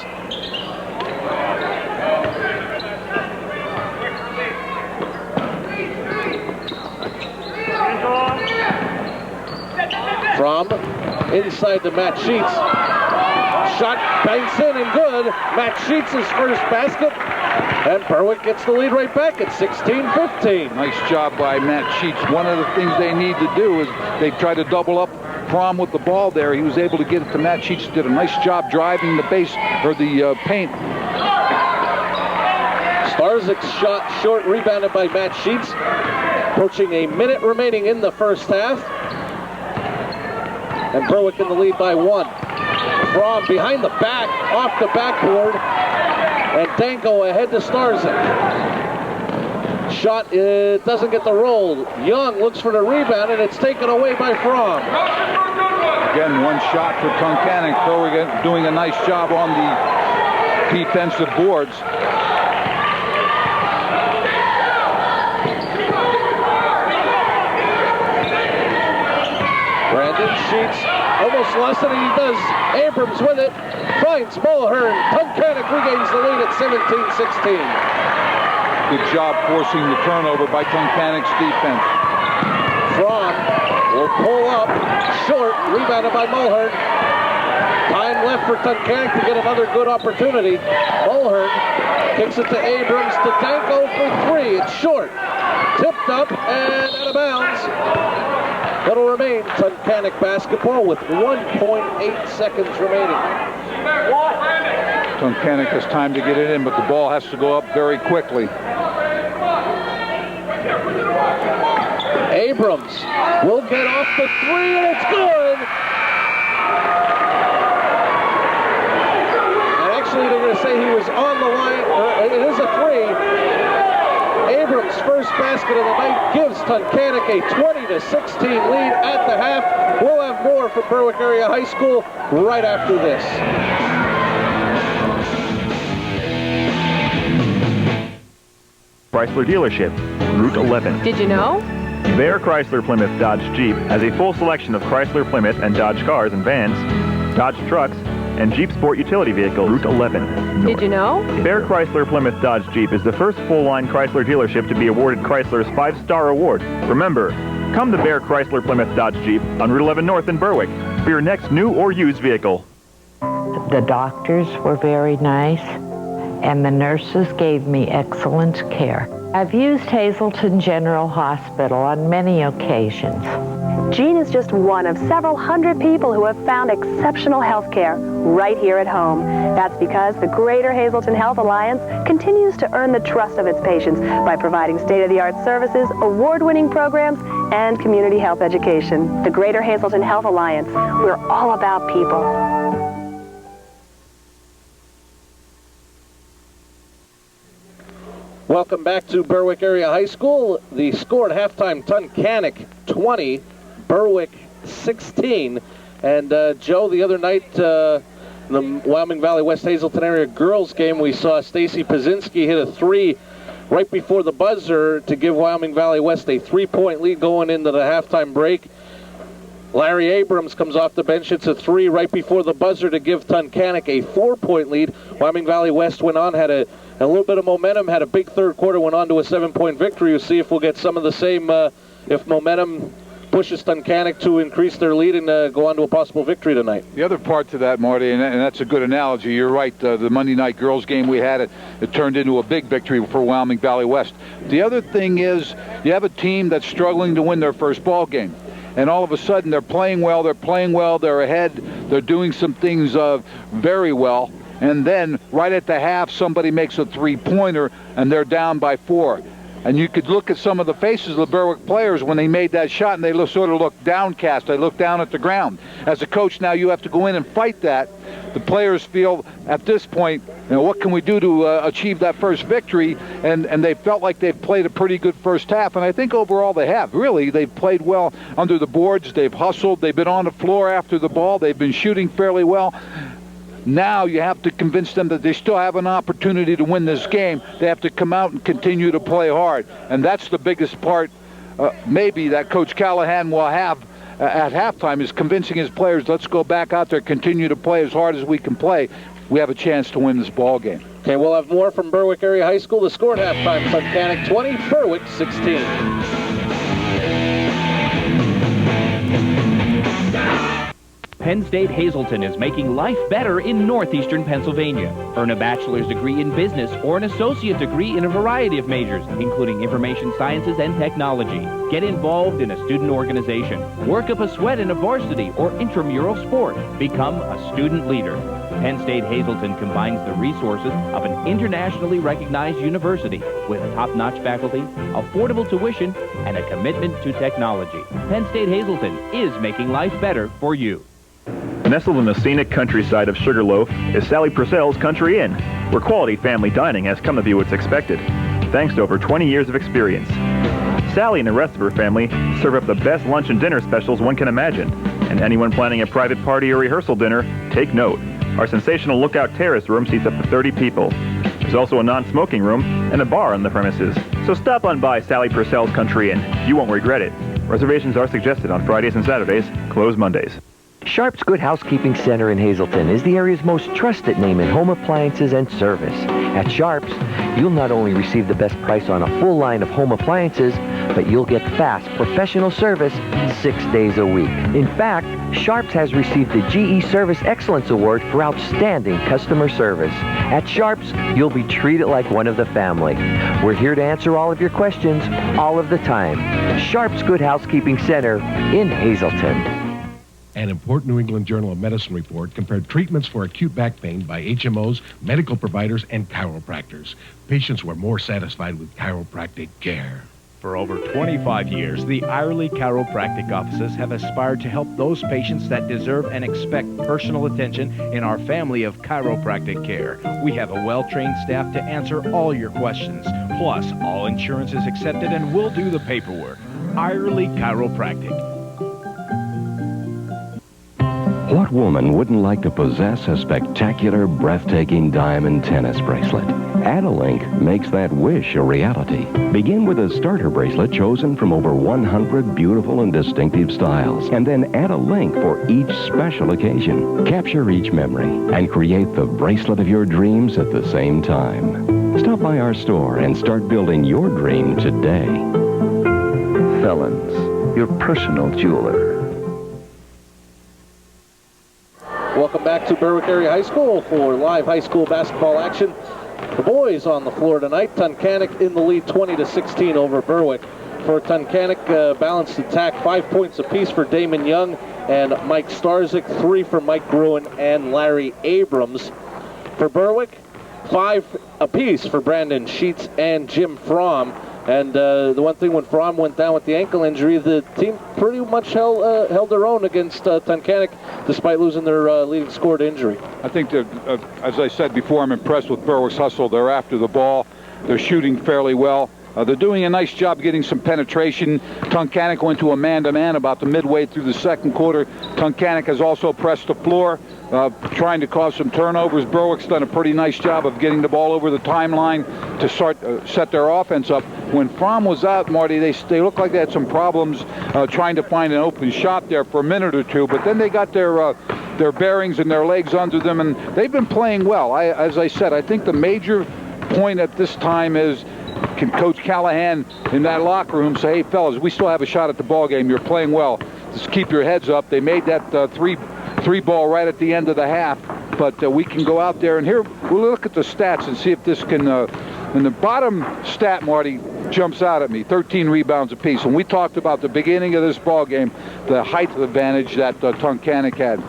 From inside to Matt Sheets. Shot banks in and good. Matt Sheets' first basket. And Berwick gets the lead right back at 16-15. Nice job by Matt Sheets. One of the things they need to do is they've tried to double up Fromm with the ball there. He was able to get it to Matt Sheets. Did a nice job driving the base or the paint. Starzyk's shot short, rebounded by Matt Sheets. Approaching a minute remaining in the first half. And Berwick in the lead by 1. Fromm behind the back, off the backboard. And Danko ahead to Starzyk. Shot doesn't get the roll. Young looks for the rebound, and it's taken away by Fromm. Again, one shot for Tunkhannock. Berwick doing a nice job on the defensive boards. Brandon Sheets almost lost it, and he does. Abrams with it. Finds Mulhern. Tunkhannock regains the lead at 17-16. Good job forcing the turnover by Tunkhannock's defense. Fromm will pull up. Short. Rebounded by Mulhern. Time left for Tunkhannock to get another good opportunity. Mulhern kicks it to Abrams to Danko for 3. It's short. Tipped up and out of bounds. It'll remain Tunkhannock basketball with 1.8 seconds remaining. Tunkhannock has time to get it in, but the ball has to go up very quickly. Abrams will get off the 3, and it's good! And actually, they're going to say he was on the line. It is a 3. Abrams' first basket of the night gives Tunkhannock a 20-16 lead at the half. We'll have more from Berwick Area High School right after this. Chrysler dealership, Route 11. Did you know? Bear Chrysler Plymouth Dodge Jeep has a full selection of Chrysler Plymouth and Dodge cars and vans, Dodge trucks, and Jeep Sport utility vehicle, Route 11. Did you know? Bear Chrysler Plymouth Dodge Jeep is the first full-line Chrysler dealership to be awarded Chrysler's 5-star award. Remember, come to Bear Chrysler Plymouth Dodge Jeep on Route 11 North in Berwick for your next new or used vehicle. The doctors were very nice, and the nurses gave me excellent care. I've used Hazleton General Hospital on many occasions. Jean is just one of several hundred people who have found exceptional health care right here at home. That's because the Greater Hazleton Health Alliance continues to earn the trust of its patients by providing state-of-the-art services, award-winning programs, and community health education. The Greater Hazleton Health Alliance. We're all about people. Welcome back to Berwick Area High School. The score at halftime, Tunkhannock 20, Berwick 16. And Joe, the other night, in the Wyoming Valley West Hazleton area girls game, we saw Stacy Pazinski hit a three right before the buzzer to give Wyoming Valley West a 3-point lead going into the halftime break. Larry Abrams comes off the bench, hits a three right before the buzzer to give Tunkhannock a 4-point lead. Wyoming Valley West went on, had a little bit of momentum, had a big third quarter, went on to a 7-point victory. We'll see if we'll get some of the same, if momentum pushes Tunkhannock to increase their lead and go on to a possible victory tonight. The other part to that, Marty, and that's a good analogy, you're right, the Monday night girls game we had, it turned into a big victory for Wyoming Valley West. The other thing is you have a team that's struggling to win their first ball game. And all of a sudden they're playing well, they're ahead, they're doing some things very well. And then right at the half, somebody makes a three-pointer and they're down by 4. And you could look at some of the faces of the Berwick players when they made that shot, and they sort of looked downcast. They looked down at the ground. As a coach, now you have to go in and fight that. The players feel at this point, what can we do to achieve that first victory? And they felt like they've played a pretty good first half, and I think overall they have. Really, they've played well under the boards. They've hustled. They've been on the floor after the ball. They've been shooting fairly well. Now you have to convince them that they still have an opportunity to win this game. They have to come out and continue to play hard. And that's the biggest part, maybe, that Coach Callahan will have at halftime, is convincing his players, let's go back out there, continue to play as hard as we can play. We have a chance to win this ball game. Okay, we'll have more from Berwick Area High School. The score at halftime, Tunkhannock 20, Berwick 16. Penn State Hazleton is making life better in northeastern Pennsylvania. Earn a bachelor's degree in business or an associate degree in a variety of majors, including information sciences and technology. Get involved in a student organization. Work up a sweat in a varsity or intramural sport. Become a student leader. Penn State Hazleton combines the resources of an internationally recognized university with top-notch faculty, affordable tuition, and a commitment to technology. Penn State Hazleton is making life better for you. Nestled in the scenic countryside of Sugarloaf is Sally Purcell's Country Inn, where quality family dining has come to be what's expected, thanks to over 20 years of experience. Sally and the rest of her family serve up the best lunch and dinner specials one can imagine, and anyone planning a private party or rehearsal dinner, take note. Our sensational Lookout Terrace room seats up to 30 people. There's also a non-smoking room and a bar on the premises. So stop on by Sally Purcell's Country Inn. You won't regret it. Reservations are suggested on Fridays and Saturdays, closed Mondays. Sharp's Good Housekeeping Center in Hazleton is the area's most trusted name in home appliances and service. At Sharp's, you'll not only receive the best price on a full line of home appliances, but you'll get fast, professional service 6 days a week. In fact, Sharp's has received the GE Service Excellence Award for outstanding customer service. At Sharp's, you'll be treated like one of the family. We're here to answer all of your questions, all of the time. Sharp's Good Housekeeping Center in Hazleton. An important New England Journal of Medicine report compared treatments for acute back pain by HMOs, medical providers, and chiropractors. Patients were more satisfied with chiropractic care. For over 25 years, the Irely Chiropractic offices have aspired to help those patients that deserve and expect personal attention in our family of chiropractic care. We have a well-trained staff to answer all your questions. Plus, all insurance is accepted and we'll do the paperwork. Irely Chiropractic. What woman wouldn't like to possess a spectacular, breathtaking diamond tennis bracelet? Add-A-Link makes that wish a reality. Begin with a starter bracelet chosen from over 100 beautiful and distinctive styles, and then add a link for each special occasion. Capture each memory and create the bracelet of your dreams at the same time. Stop by our store and start building your dream today. Fellons, your personal jeweler. Welcome back to Berwick Area High School for live high school basketball action. The boys on the floor tonight. Tunkhannock in the lead 20-16 over Berwick. For Tunkhannock, balanced attack, 5 points apiece for Damon Young, and Mike Starzyk, 3 for Mike Gruen and Larry Abrams. For Berwick, 5 apiece for Brandon Sheets and Jim Fromm. And the one thing, when Fromm went down with the ankle injury, the team pretty much held their own against Tunkhannock, despite losing their leading scorer to injury. I think that, as I said before, I'm impressed with Berwick's hustle. They're after the ball. They're shooting fairly well. They're doing a nice job getting some penetration. Tunkhannock went to a man-to-man about the midway through the second quarter. Tunkhannock has also pressed the floor, trying to cause some turnovers. Berwick's done a pretty nice job of getting the ball over the timeline to start set their offense up. When Fromm was out, Marty, they looked like they had some problems trying to find an open shot there for a minute or two, but then they got their bearings and their legs under them, and they've been playing well. As I said, I think the major point at this time is, can Coach Callahan in that locker room say, hey, fellas, we still have a shot at the ball game. You're playing well. Just keep your heads up. They made that three ball right at the end of the half, but we can go out there. And here, we'll look at the stats and see if this can, and the bottom stat, Marty, jumps out at me, 13 rebounds apiece. And we talked about the beginning of this ball game, the height advantage that Tunkhannock had.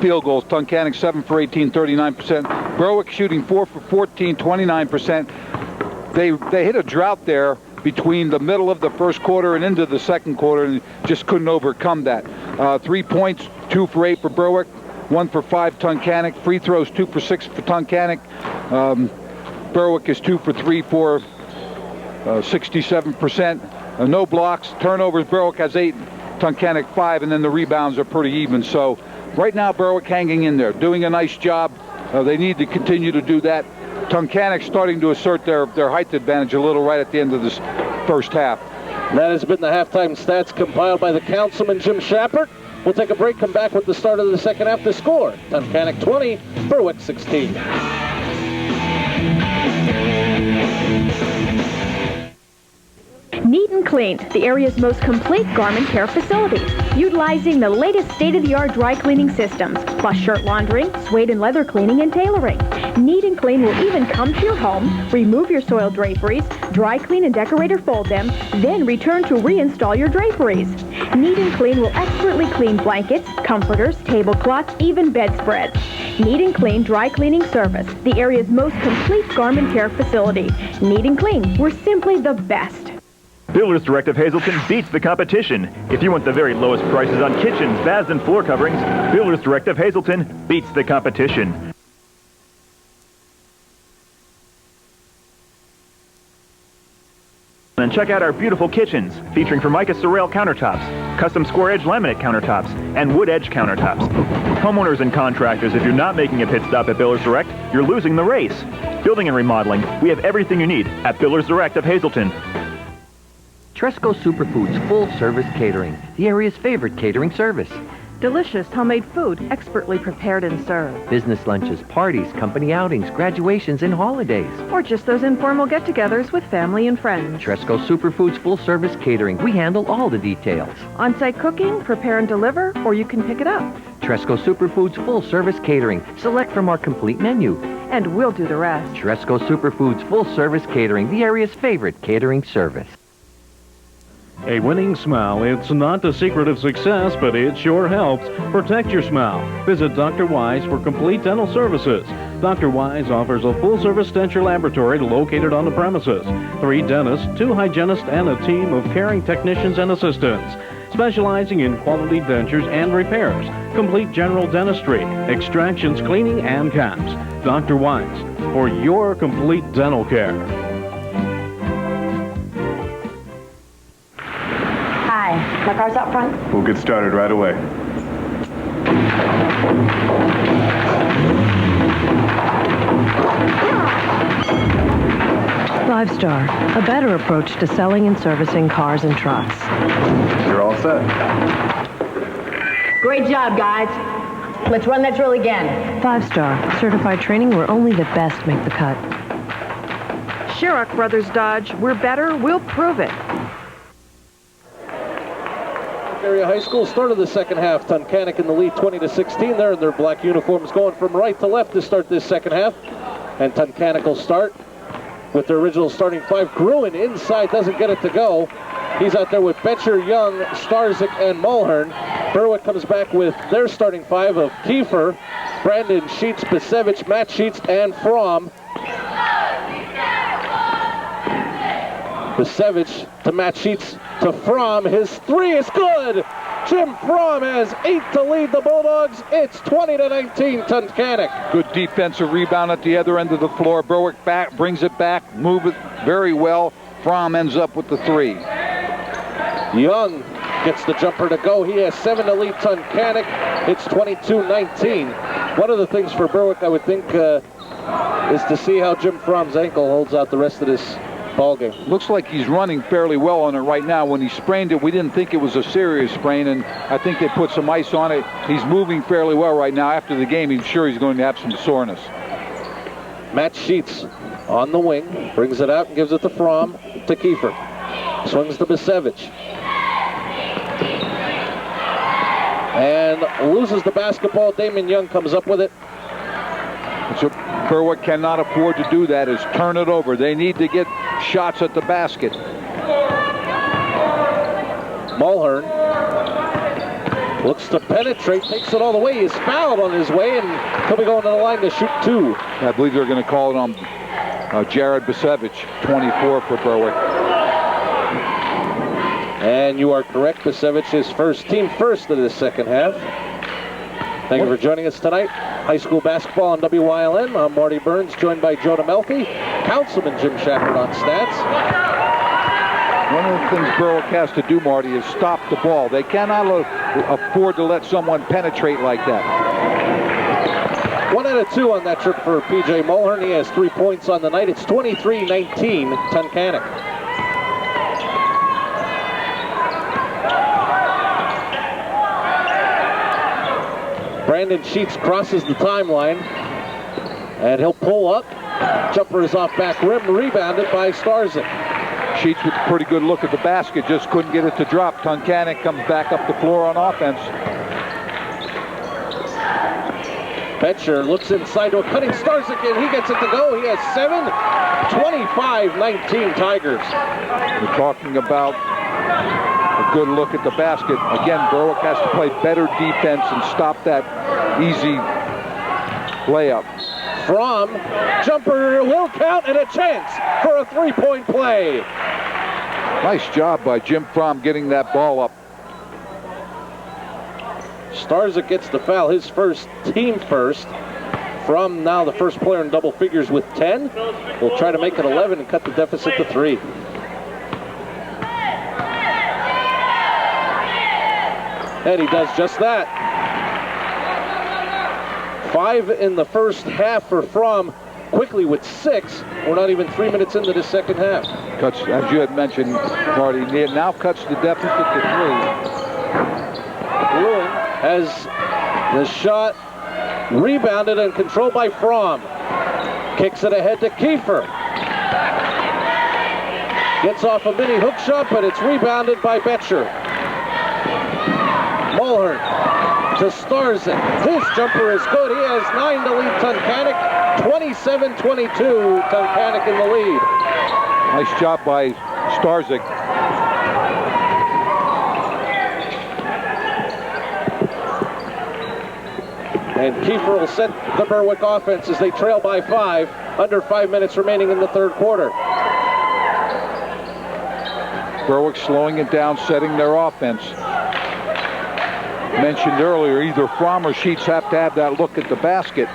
Field goals, Tunkhannock 7 for 18, 39%. Berwick shooting 4 for 14, 29%. They hit a drought there between the middle of the first quarter and into the second quarter, and just couldn't overcome that. 3 points, 2 for 8 for Berwick, 1 for 5 Tunkhannock. Free throws, 2 for 6 for Tunkhannock. Berwick is 2 for 3 for 67%. No blocks, turnovers. Berwick has 8, Tunkhannock 5, and then the rebounds are pretty even. So right now, Berwick hanging in there, doing a nice job. They need to continue to do that. Tunkhannock starting to assert their height advantage a little right at the end of this first half. That has been the halftime stats compiled by the councilman, Jim Schappert. We'll take a break, come back with the start of the second half. The score, Tunkhannock 20, Berwick 16. Neat and Clean, the area's most complete garment care facility, utilizing the latest state-of-the-art dry cleaning systems, plus shirt laundering, suede and leather cleaning, and tailoring. Neat and Clean will even come to your home, remove your soiled draperies, dry clean and decorate or fold them, then return to reinstall your draperies. Neat and Clean will expertly clean blankets, comforters, tablecloths, even bedspreads. Neat and Clean Dry Cleaning Service, the area's most complete garment care facility. Neat and Clean, we're simply the best. Builders Direct of Hazleton beats the competition. If you want the very lowest prices on kitchens, baths, and floor coverings, Builders Direct of Hazleton beats the competition. And check out our beautiful kitchens, featuring Formica Sorel countertops, custom square edge laminate countertops, and wood edge countertops. Homeowners and contractors, if you're not making a pit stop at Builders Direct, you're losing the race. Building and remodeling, we have everything you need at Builders Direct of Hazleton. Tresco Superfoods full-service catering, the area's favorite catering service. Delicious homemade food, expertly prepared and served. Business lunches, parties, company outings, graduations, and holidays. Or just those informal get-togethers with family and friends. Tresco Superfoods full-service catering. We handle all the details. On-site cooking, prepare and deliver, or you can pick it up. Tresco Superfoods full-service catering. Select from our complete menu. And we'll do the rest. Tresco Superfoods full-service catering, the area's favorite catering service. A winning smile, it's not the secret of success, but it sure helps. Protect your smile. Visit Dr. Wise for complete dental services. Dr. Wise offers a full-service denture laboratory located on the premises. 3 dentists, 2 hygienists, and a team of caring technicians and assistants. Specializing in quality dentures and repairs, complete general dentistry, extractions, cleaning, and caps. Dr. Wise, for your complete dental care. Hi, my car's out front. We'll get started right away. Five Star, a better approach to selling and servicing cars and trucks. You're all set. Great job, guys. Let's run that drill again. 5 Star, certified training where only the best make the cut. Sherrock Brothers Dodge, we're better, we'll prove it. Area High School started the second half. Tunkhannock in the lead 20-16. They're in their black uniforms going from right to left to start this second half. And Tunkhannock will start with their original starting 5. Gruen inside, doesn't get it to go. He's out there with Betcher, Young, Starzyk, and Mulhern. Berwick comes back with their starting five of Kiefer, Brandon Sheets, Basevich, Matt Sheets, and Fromm. Basevich to Matt Sheets to Fromm. His three is good. Jim Fromm has 8 to lead the Bulldogs. It's 20-19 Tunkhannock. Good defensive rebound at the other end of the floor. Berwick brings it back, move it very well. Fromm ends up with the 3. Young gets the jumper to go. He has 7 to lead Tunkhannock. It's 22-19. One of the things for Berwick, I would think, is to see how Jim Fromm's ankle holds out the rest of this ball game. Looks like he's running fairly well on it right now. When he sprained it, we didn't think it was a serious sprain, and I think they put some ice on it. He's moving fairly well right now. After the game, he's sure he's going to have some soreness. Matt Sheets on the wing, brings it out and gives it to Fromm, to Kiefer. Swings to Basevich. And loses the basketball. Damon Young comes up with it. So Berwick cannot afford to do that, is turn it over. They need to get shots at the basket. Mulhern looks to penetrate, takes it all the way. He's fouled on his way, and he'll be going to the line to shoot 2. I believe they're going to call it on Jared Basevich, 24 for Berwick. And you are correct. Basevich is team first of the second half. Thank you for joining us tonight. High school basketball on WYLN. I'm Marty Burns, joined by Joe DeMelfi, Councilman Jim Shackard on stats. One of the things Berwick has to do, Marty, is stop the ball. They cannot afford to let someone penetrate like that. 1 out of 2 on that trip for P.J. Mulhern. He has 3 points on the night. It's 23-19 Tunkhannock. Brandon Sheets crosses the timeline, and he'll pull up. Jumper is off back rim, rebounded by Starzyk. Sheets with a pretty good look at the basket, just couldn't get it to drop. Tunkhannock comes back up the floor on offense. Betcher looks inside to a cutting Starzyk, and he gets it to go. He has 7, 25-19 Tigers. We're talking about a good look at the basket. Again, Berwick has to play better defense and stop that easy layup. Fromm, jumper will count, and a chance for a 3-point play. Nice job by Jim Fromm getting that ball up. Starzyk gets the foul, his first, team first. Fromm now the first player in double figures with 10. We'll try to make it 11 and cut the deficit to 3. And he does just that. 5 in the first half for Fromm, quickly with 6. We're not even 3 minutes into the second half. Cuts, as you had mentioned, Marty, now cuts the deficit to 3. Bruin has the shot rebounded and controlled by Fromm. Kicks it ahead to Kiefer. Gets off a mini hook shot, but it's rebounded by Betcher. Mulhern to Starzyk. His jumper is good. He has 9 to lead Tunkhannock. 27-22, Tunkhannock in the lead. Nice job by Starzyk. And Kiefer will set the Berwick offense as they trail by 5. Under 5 minutes remaining in the third quarter. Berwick slowing it down, setting their offense. Mentioned earlier, either Fromm or Sheets have to have that look at the basket.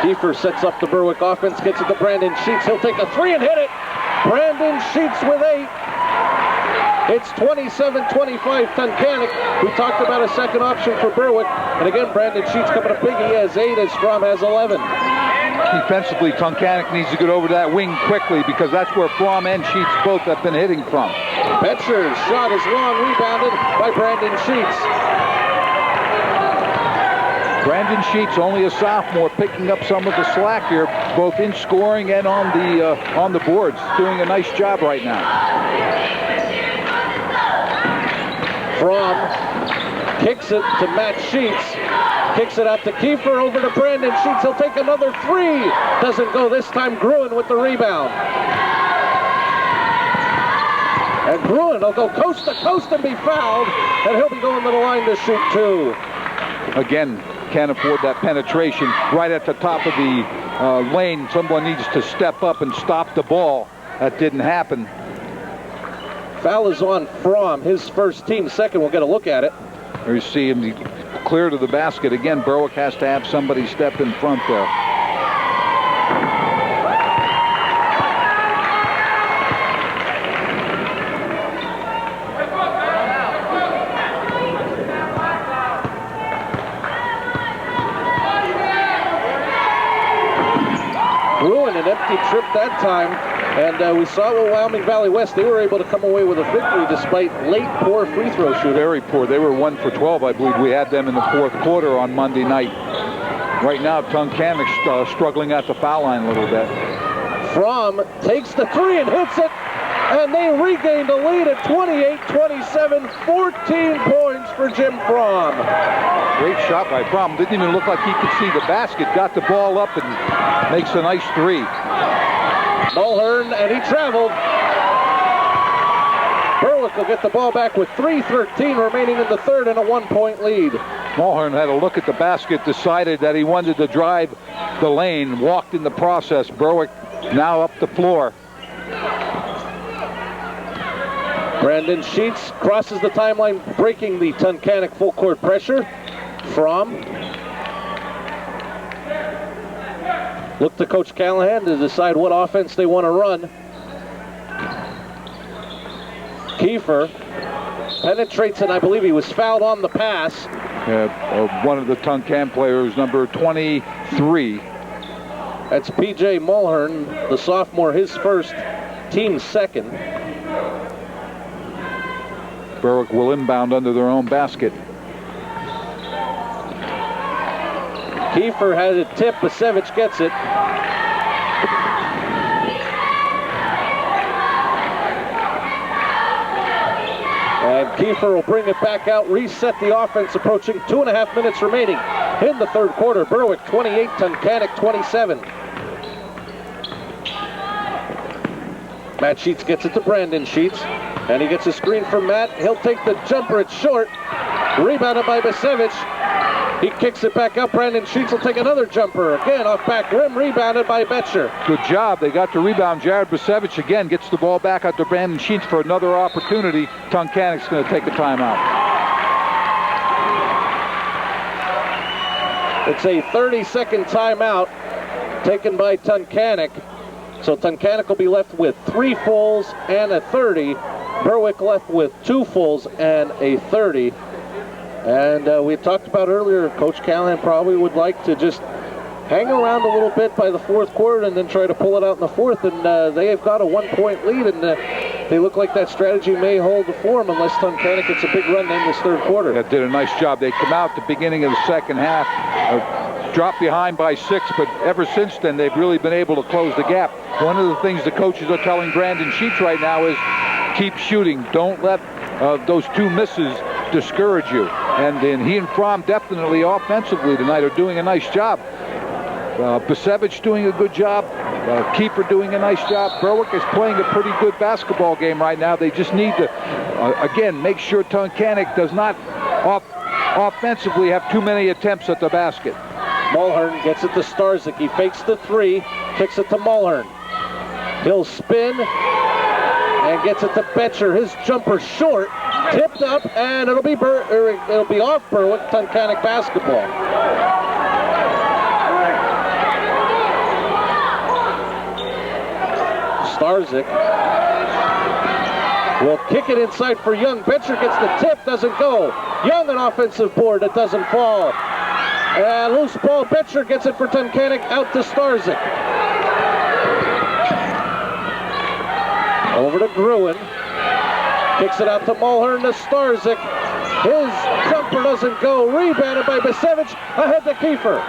Kiefer sets up the Berwick offense, gets it to Brandon Sheets. He'll take a 3 and hit it. Brandon Sheets with 8. It's 27-25 Tunkhannock. We talked about a second option for Berwick. And again, Brandon Sheets coming up big. He has 8 as Fromm has 11. Defensively, Tunkhannock needs to get over that wing quickly because that's where Fromm and Sheets both have been hitting from. Betcher's shot is long, rebounded by Brandon Sheets. Brandon Sheets, only a sophomore, picking up some of the slack here, both in scoring and on the boards. Doing a nice job right now. Fromm kicks it to Matt Sheets. Kicks it out to Kiefer, over to Brandon Sheets. He'll take another three. Doesn't go this time. Gruen with the rebound. And Gruen will go coast to coast and be fouled. And he'll be going to the line to shoot two. Again, can't afford that penetration right at the top of the lane. Someone needs to step up and stop the ball. That didn't happen. Foul is on Fromm, his first, team second. We'll get a look at it. There you see him clear to the basket. Again, Berwick has to have somebody step in front there. Gruen, an empty trip that time. And we saw with Wyoming Valley West, they were able to come away with a victory despite late poor free throw shooting. Very poor. They were 1 for 12, I believe. We had them in the fourth quarter on Monday night. Right now, Tunkhannock's struggling at the foul line a little bit. Fromm takes the three and hits it, and they regained the lead at 28-27, 14 points for Jim Fromm. Great shot by Fromm. Didn't even look like he could see the basket. Got the ball up and makes a nice three. Mulhern, and he traveled. Berwick will get the ball back with 3:13 remaining in the third and a 1-point lead. Mulhern had a look at the basket, decided that he wanted to drive the lane, walked in the process. Berwick now up the floor. Brandon Sheets crosses the timeline, breaking the Tunkhannock full court pressure. Fromm. Look to Coach Callahan to decide what offense they want to run. Kiefer penetrates, and I believe he was fouled on the pass. One of the Tunkhannock players, number 23. That's P.J. Mulhern, the sophomore, his first, team second. Berwick will inbound under their own basket. Kiefer has a tip. Basevich gets it. And Kiefer will bring it back out, reset the offense, approaching 2.5 minutes remaining in the third quarter. Berwick 28, Tunkhannock 27. Matt Sheets gets it to Brandon Sheets, and he gets a screen from Matt. He'll take the jumper. It's short. Rebounded by Basevich. He kicks it back up. Brandon Sheets will take another jumper. Again, off back rim, rebounded by Betcher. Good job. They got the rebound. Jared Basevich again gets the ball back out to Brandon Sheets for another opportunity. Tunkhannock's going to take a timeout. It's a 30-second timeout taken by Tunkhannock. So Tunkhannock will be left with 3 fulls and a 30. Berwick left with 2 fulls and a 30. And we talked about earlier, Coach Callahan probably would like to just hang around a little bit by the fourth quarter and then try to pull it out in the fourth. And they have got a 1-point lead, and they look like that strategy may hold form unless Tunkhannock gets a big run in this third quarter. That did a nice job. They come out at the beginning of the second half, dropped behind by 6, but ever since then they've really been able to close the gap. One of the things the coaches are telling Brandon Sheets right now is keep shooting. Don't let those 2 misses discourage you. And he and Fromm definitely offensively tonight are doing a nice job. Basevich doing a good job. Kiefer doing a nice job. Berwick is playing a pretty good basketball game right now. They just need to, again, make sure Tunkhannock does not offensively have too many attempts at the basket. Mulhern gets it to Starzyk. He fakes the 3, kicks it to Mulhern. He'll spin and gets it to Betcher. His jumper short, tipped up, and it'll be off Berwick. Tunkhannock basketball. Starzyk will kick it inside for Young. Betcher gets the tip, doesn't go. Young, an offensive board that doesn't fall. And loose ball, Betcher gets it for Tunkhannock, out to Starzyk. Over to Gruen. Kicks it out to Mulhern to Starzyk. His jumper doesn't go. Rebounded by Basevich. Ahead to Kiefer.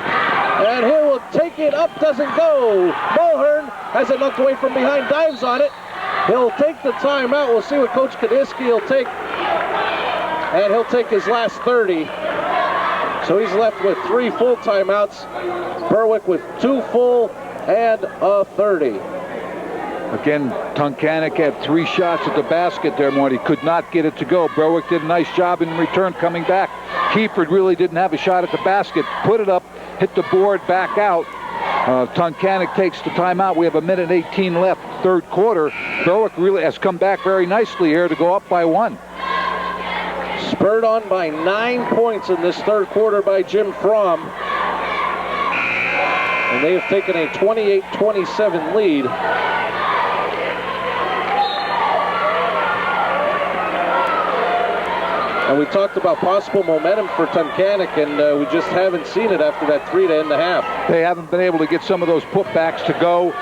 And he will take it up, doesn't go. Mulhern has it knocked away from behind, dives on it. He'll take the timeout. We'll see what Coach Kadiski will take. And he'll take his last 30. So he's left with 3 full timeouts. Berwick with 2 full and a 30. Again, Tunkhannock had 3 shots at the basket there, Marty. Could not get it to go. Berwick did a nice job in return coming back. Kiefer really didn't have a shot at the basket. Put it up, hit the board, back out. Tunkhannock takes the timeout. We have 1:18 left, third quarter. Berwick really has come back very nicely here to go up by 1. Spurred on by 9 points in this third quarter by Jim Fromm. And they have taken a 28-27 lead. And we talked about possible momentum for Tunkhannock, and we just haven't seen it after that 3 to end the half. They haven't been able to get some of those putbacks to go.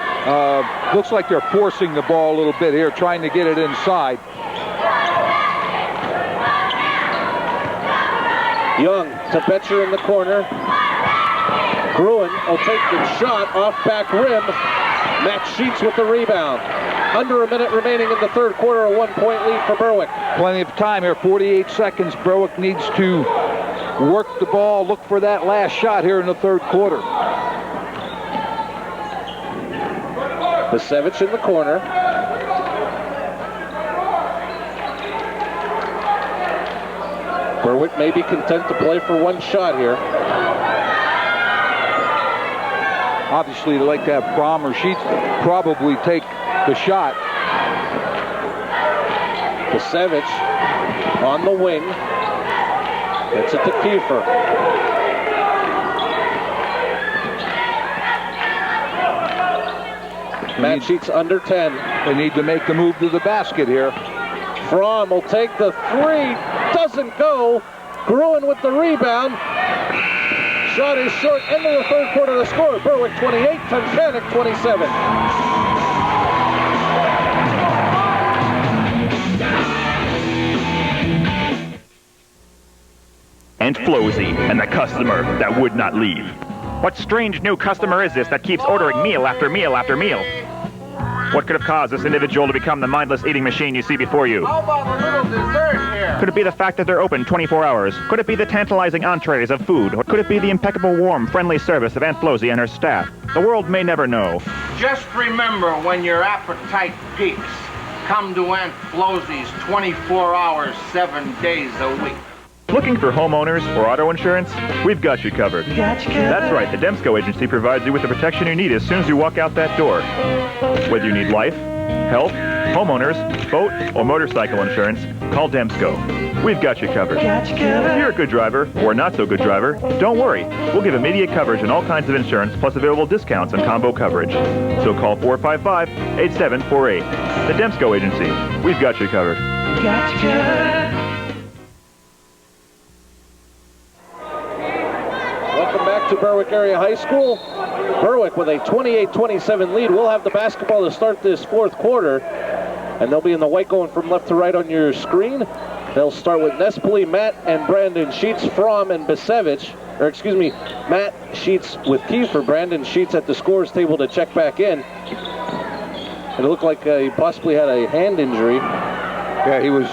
Looks like they're forcing the ball a little bit here, trying to get it inside. Young to Betcher in the corner. Gruen will take the shot off back rim. Matt Sheets with the rebound. Under a minute remaining in the third quarter, a 1-point lead for Berwick. Plenty of time here, 48 seconds. Berwick needs to work the ball, look for that last shot here in the third quarter. Basevich in the corner. Berwick may be content to play for 1 shot here. Obviously, they'd like to have Fromm or Sheets probably take the shot. Basevich on the wing. Gets it to Kiefer. Matt Sheets under 10. They need to make the move to the basket here. Fromm will take the 3. Doesn't go. Gruen with the rebound. Shot is short. End of the third quarter. The score: Berwick 28, Tunkhannock 27. And Flosy, and the customer that would not leave. What strange new customer is this that keeps ordering meal after meal after meal? What could have caused this individual to become the mindless eating machine you see before you? How about a little dessert here? Could it be the fact that they're open 24 hours? Could it be the tantalizing entrees of food? Or could it be the impeccable, warm, friendly service of Aunt Flosy and her staff? The world may never know. Just remember, when your appetite peaks, come to Aunt Flosy's 24 hours, 7 days a week. Looking for homeowners or auto insurance? We've got you covered. That's right, the Demsko Agency provides you with the protection you need as soon as you walk out that door. Whether you need life, health, homeowners, boat, or motorcycle insurance, call Demsko. We've got you covered. If you're a good driver, or not so good driver, don't worry. We'll give immediate coverage on all kinds of insurance, plus available discounts on combo coverage. So call 455-8748. The Demsko Agency. We've got you covered. Welcome back to Berwick Area High School. Berwick with a 28-27 lead. We'll have the basketball to start this fourth quarter. And they'll be in the white going from left to right on your screen. They'll start with Nespoli, Matt, and Brandon Sheets, Fromm, and Basevich. Or excuse me, Matt Sheets with Kiefer. Brandon Sheets at the scores table to check back in. It looked like he possibly had a hand injury. Yeah, he was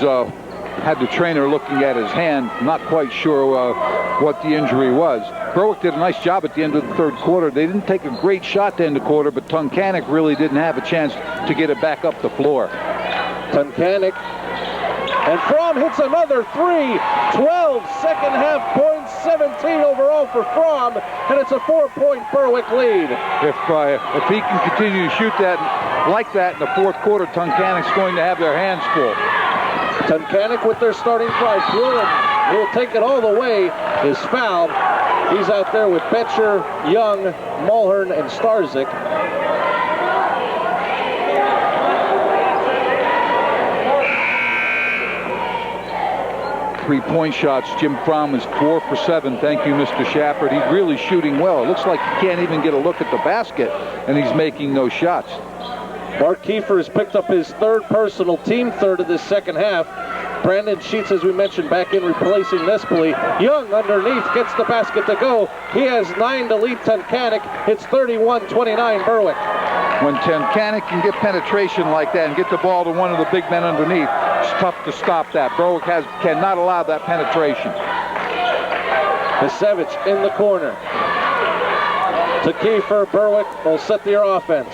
had the trainer looking at his hand, not quite sure what the injury was. Berwick did a nice job at the end of the third quarter. They didn't take a great shot to end the quarter, but Tunkhannock really didn't have a chance to get it back up the floor. Tunkhannock. And Fromm hits another 3. 12 second half points, 17 overall for Fromm, and it's a 4-point Berwick lead. If he can continue to shoot that like that in the fourth quarter, Tunkhannock's going to have their hands full. Tunkhannock with their starting 5. Gruen will take it all the way, is fouled. He's out there with Betcher, Young, Mulhern, and Starzik. Three-point shots. Jim Fromm is 4 for 7. Thank you, Mr. Shafford. He's really shooting well. It looks like he can't even get a look at the basket, and he's making those shots. Mark Kiefer has picked up his third personal, team third of this second half. Brandon Sheets, as we mentioned, back in replacing Nespoli. Young underneath gets the basket to go. He has 9 to lead Tunkhannock. It's 31-29 Berwick. When Tunkhannock can get penetration like that and get the ball to one of the big men underneath, it's tough to stop that. Berwick cannot allow that penetration. Basevich in the corner. To Kiefer. Berwick will set their offense.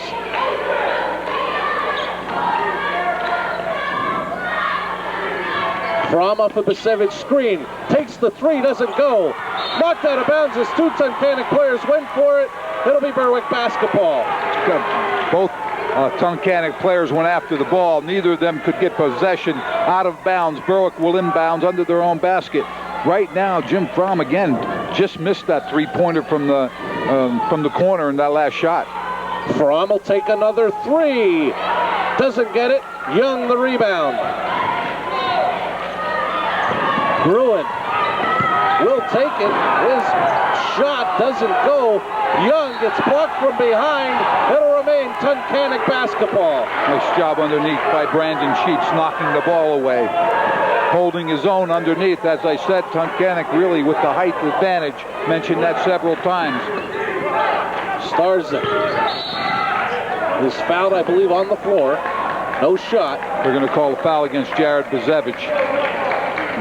Fromm off of Basevich screen. Takes the three, doesn't go. Knocked out of bounds as two Tunkhannock players went for it. It'll be Berwick basketball. Both Tunkhannock players went after the ball. Neither of them could get possession out of bounds. Berwick will inbounds under their own basket. Right now, Jim Fromm again just missed that three-pointer from the corner in that last shot. Fromm will take another three. Doesn't get it. Young the rebound. Gruen will take it. His shot doesn't go. Young gets blocked from behind. It'll remain Tunkhannock basketball. Nice job underneath by Brandon Sheets, knocking the ball away. Holding his own underneath. As I said, Tunkhannock really with the height advantage. Mentioned that several times. Starzik is fouled, I believe, on the floor. No shot. They're going to call a foul against Jared Basevich.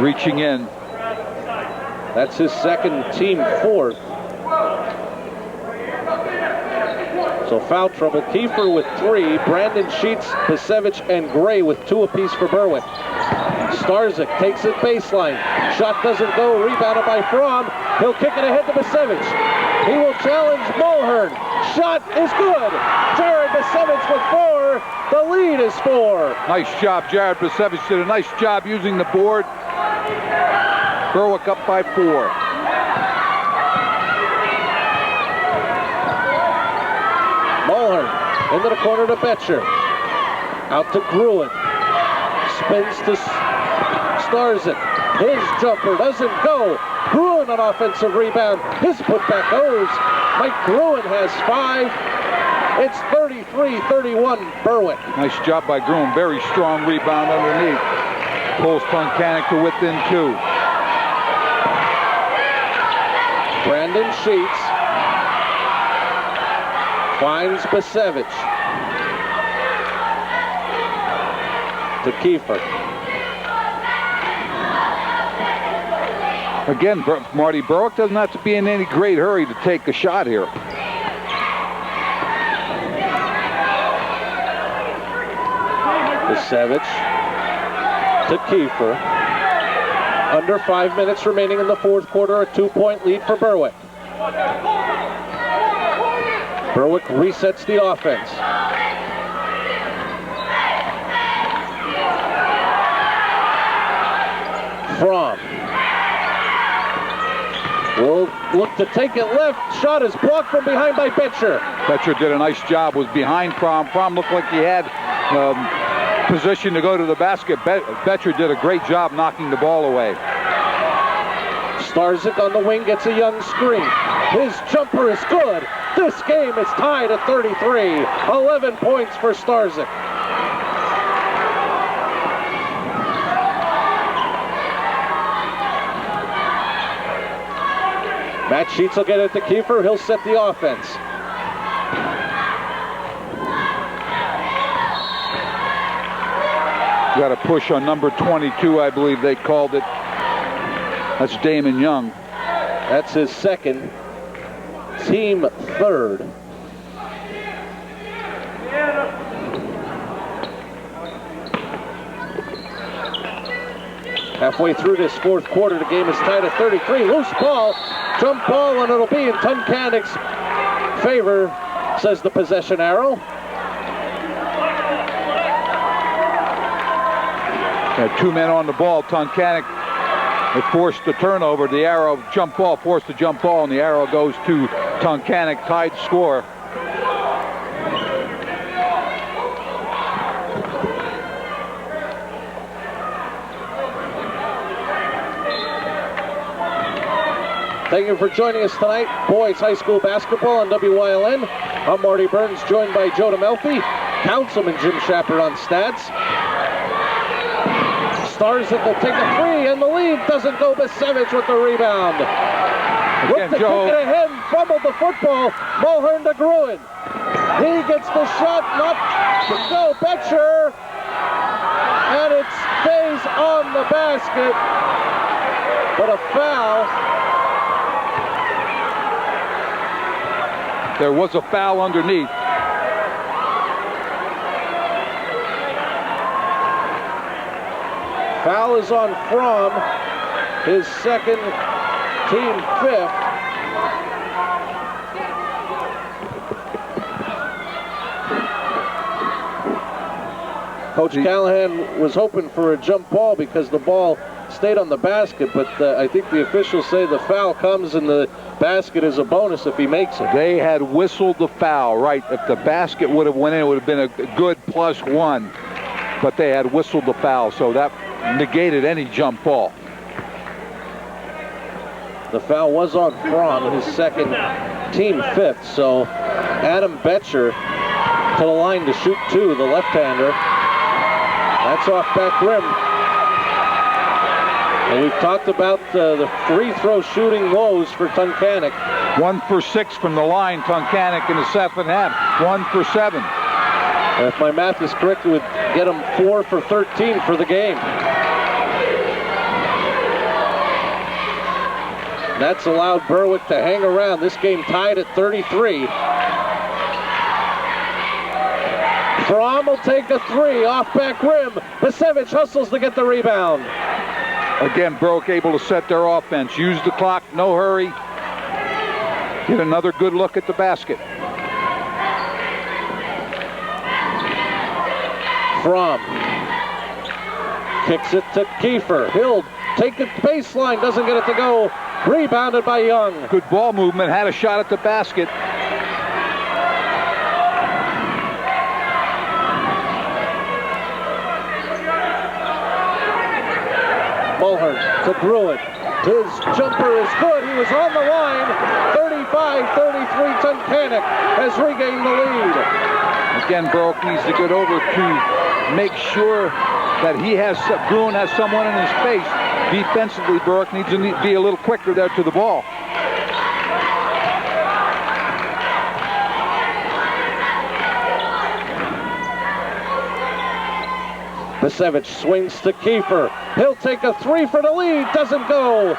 Reaching in. That's his second, team fourth. So foul trouble. Kiefer with three. Brandon Sheets, Basevich, and Gray with two apiece for Berwick. Starzik takes it baseline. Shot doesn't go. Rebounded by Fromm. He'll kick it ahead to Basevich. He will challenge Mulhern. Shot is good. Jared Basevich with four. The lead is four. Nice job. Jared Basevich did a nice job using the board. Berwick up by four. Mulhern into the corner to Betcher. Out to Gruen. Spins to Starzik. His jumper doesn't go. Gruen on offensive rebound. His putback goes. Mike Gruen has five. It's 33-31 Berwick. Nice job by Gruen. Very strong rebound underneath. Pulls Tunkhannock to within two. Brandon Sheets finds Basevich. To Kiefer. Again, Marty, Berwick doesn't have to be in any great hurry to take a shot here. Basevich to Kiefer. Under 5 minutes remaining in the fourth quarter, a 2-point lead for Berwick. Berwick resets the offense. Fromm will look to take it left. Shot is blocked from behind by Betcher. Betcher did a nice job, was behind Fromm. Fromm looked like he had position to go to the basket. Betcher did a great job knocking the ball away. Starzik on the wing gets a Young screen. His jumper is good. This game is tied at 33. 11 points for Starzik. Matt Sheets will get it to Kiefer. He'll set the offense. Got a push on number 22, I believe they called it. That's Damon Young. That's his second. Team third. Halfway through this fourth quarter, the game is tied at 33. Loose ball, jump ball, and it'll be in Tunkhannock's favor, says the possession arrow. Got two men on the ball. Tunkhannock, they forced the turnover. The arrow, jump ball, forced the jump ball, and the arrow goes to Tunkhannock, tied score. Thank you for joining us tonight. Boys High School basketball on WYLN. I'm Marty Burns, joined by Joe DeMelfi, Councilman Jim Shapard on stats. Starzik will take a three, and the lead doesn't go. Basevich with the rebound. Look to kick it ahead, fumbled the football. Mulhern to Gruen. He gets the shot, not to go. Betcher, and it stays on the basket. But a foul There was a foul underneath. Foul is on Fromm, his second, team fifth. Coach Callahan was hoping for a jump ball because the ball stayed on the basket, but I think the officials say the foul comes and the basket is a bonus if he makes it. They had whistled the foul, right? If the basket would have went in, it would have been a good +1. But they had whistled the foul, so that negated any jump ball. The foul was on Fromm, his second, team fifth. So Adam Betcher to the line to shoot two, the left-hander. That's off back rim. And we've talked about the free throw shooting woes for Tunkhannock. 1 for 6 from the line, Tunkhannock in the second half. 1 for 7. And if my math is correct, it would get them 4 for 13 for the game. That's allowed Berwick to hang around. This game tied at 33. Fromm will take a three off back rim. Basevich hustles to get the rebound. Again, Berwick able to set their offense. Use the clock, no hurry. Get another good look at the basket. Fromm kicks it to Kiefer. He'll take it baseline, doesn't get it to go. Rebounded by Young. Good ball movement, had a shot at the basket. Mulhern to Bruin. His jumper is good. He was on the line. 35-33. Tunkhannock has regained the lead. Again, Berwick needs to get over to make sure that Bruin has someone in his face. Defensively, Berwick needs to be a little quicker there to the ball. Basevich swings to Kiefer. He'll take a three for the lead. Doesn't go.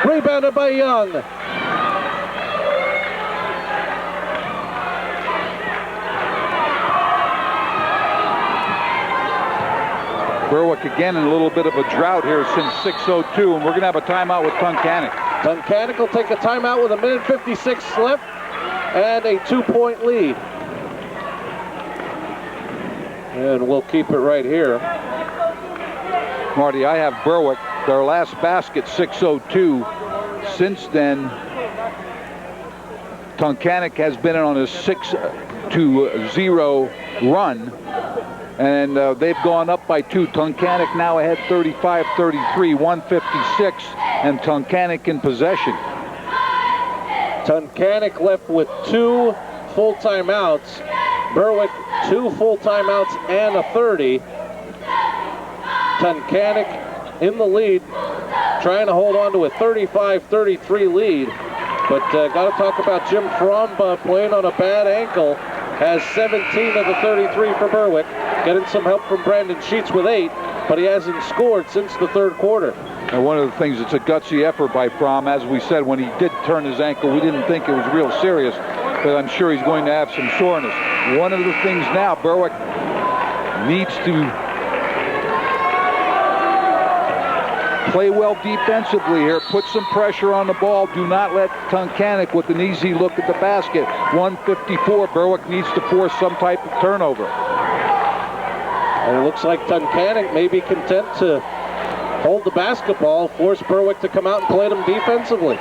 Rebounded by Young. Berwick again in a little bit of a drought here since 6:02, and we're going to have a timeout with Tunkhannock. Tunkhannock will take a timeout with 1:56 left and a 2-point lead. And we'll keep it right here. Marty, I have Berwick, their last basket, 6:02. Since then, Tunkhannock has been on a 6-0 run, and they've gone up by 2. Tunkhannock now ahead 35-33, 1:56, and Tunkhannock in possession. Tunkhannock left with 2 full timeouts. Berwick 2 full timeouts and a 30. Tunkhannock in the lead, trying to hold on to a 35-33 lead. But got to talk about Jim Fromm playing on a bad ankle. Has 17 of the 33 for Berwick. Getting some help from Brandon Sheets with 8, but he hasn't scored since the third quarter. And one of the things, it's a gutsy effort by Fromm. As we said, when he did turn his ankle, we didn't think it was real serious, but I'm sure he's going to have some soreness. One of the things now, Berwick needs to play well defensively here. Put some pressure on the ball. Do not let Tunkhannock with an easy look at the basket. 1:54. Berwick needs to force some type of turnover. And it looks like Tunkhannock may be content to hold the basketball, force Berwick to come out and play them defensively.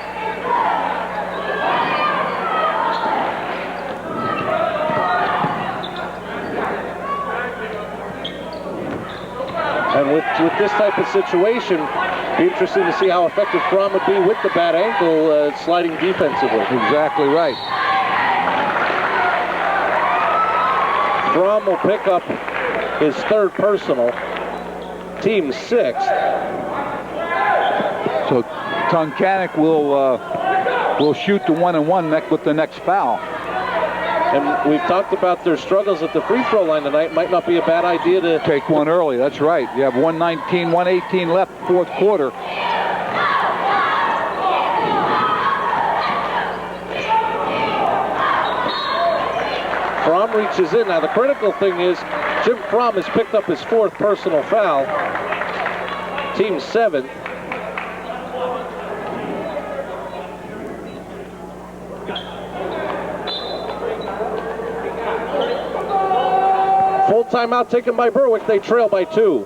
And with this type of situation, be interesting to see how effective Fromm would be with the bad ankle sliding defensively. Exactly right. Fromm will pick up his third personal, team 6th. So Tunkhannock will shoot the 1-and-1 with the next foul. And we've talked about their struggles at the free throw line tonight. Might not be a bad idea to take one early. That's right. You have 1:19, 1:18 left, fourth quarter. Fromm reaches in. Now the critical thing is Jim Fromm has picked up his 4th personal foul. Team 7th. Full timeout taken by Berwick. They trail by 2.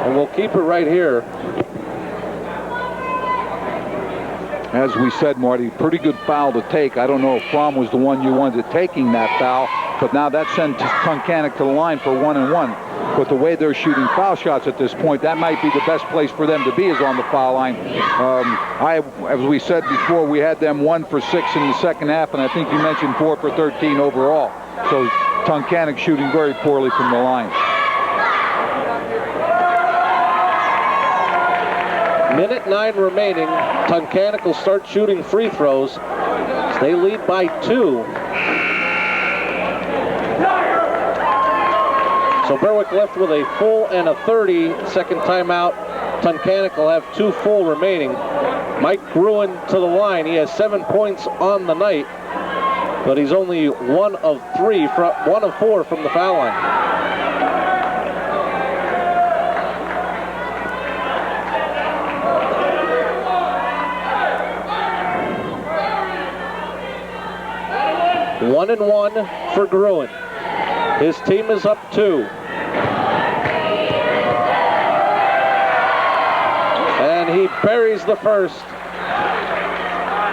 And we'll keep it right here. As we said, Marty, pretty good foul to take. I don't know if Fromm was the one you wanted taking that foul, but now that sends Tunkhannock to the line for 1-and-1. But the way they're shooting foul shots at this point, that might be the best place for them to be, is on the foul line. As we said before, we had them 1 for 6 in the second half, and I think you mentioned 4 for 13 overall. So Tunkhannock shooting very poorly from the line. Minute 9 remaining. Tunkhannock will start shooting free throws. They lead by 2. So Berwick left with a full and a 30. Second timeout. Tunkhannock will have 2 full remaining. Mike Gruen to the line. He has 7 points on the night, but he's only 1 of 4 from the foul line. One and 1 for Gruen. His team is up 2. And he buries the first.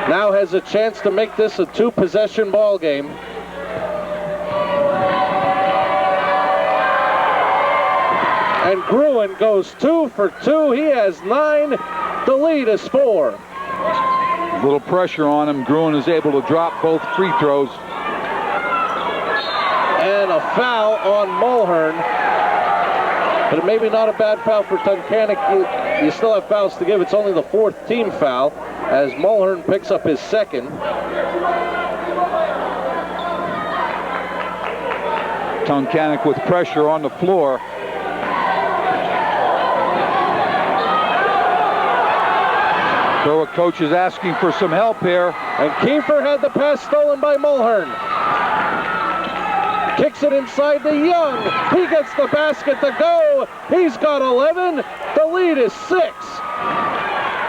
Now has a chance to make this a 2-possession ball game. And Gruen goes 2 for 2. He has 9. The lead is 4. A little pressure on him. Gruen is able to drop both free throws. And a foul on Mulhern. But maybe not a bad foul for Tunkhannock. You still have fouls to give. It's only the 4th team foul as Mulhern picks up his 2nd. Tunkhannock with pressure on the floor. Berwick coach is asking for some help here. And Kiefer had the pass stolen by Mulhern. Kicks it inside to Young. He gets the basket to go. He's got 11. The lead is 6.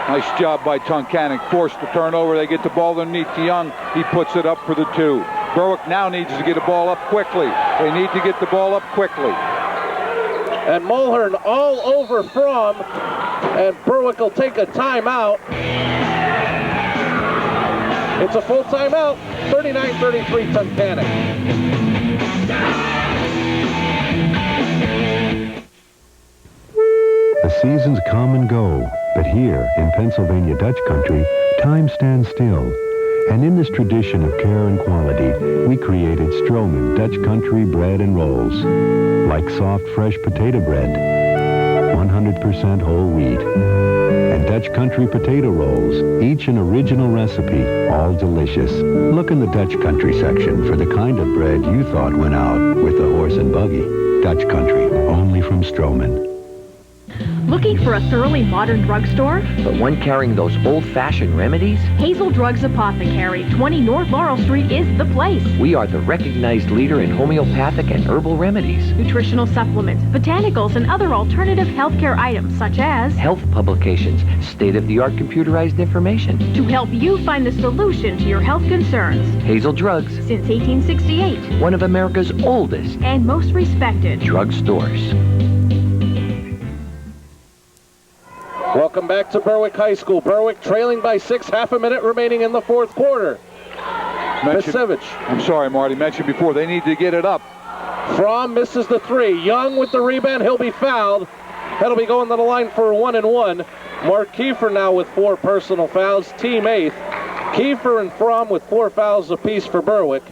Nice job by Tunkhannock. Forced the turnover. They get the ball underneath to Young. He puts it up for the 2. Berwick now needs to get the ball up quickly. They need to get the ball up quickly. And Mulhern all over Fromm. And Berwick will take a timeout. It's a full timeout. 39-33 Tunkhannock. The seasons come and go, but here in Pennsylvania Dutch country, time stands still. And in this tradition of care and quality, we created Stroman Dutch country bread and rolls. Like soft, fresh potato bread, 100% whole wheat. And Dutch country potato rolls, each an original recipe, all delicious. Look in the Dutch country section for the kind of bread you thought went out with the horse and buggy. Dutch country, only from Stroman. Looking for a thoroughly modern drugstore? But one carrying those old-fashioned remedies? Hazel Drugs Apothecary, 20 North Laurel Street is the place. We are the recognized leader in homeopathic and herbal remedies. Nutritional supplements, botanicals, and other alternative healthcare items such as health publications, state-of-the-art computerized information. To help you find the solution to your health concerns. Hazel Drugs. Since 1868. One of America's oldest and most respected drugstores. Welcome back to Berwick High School. Berwick trailing by 6, half a minute remaining in the 4th quarter. Misevich. I'm sorry, Marty. Mentioned before, they need to get it up. Fromm misses the 3. Young with the rebound. He'll be fouled. That'll be going to the line for 1 and 1. Mark Kiefer now with 4 personal fouls. Team 8th. Kiefer and Fromm with 4 fouls apiece for Berwick.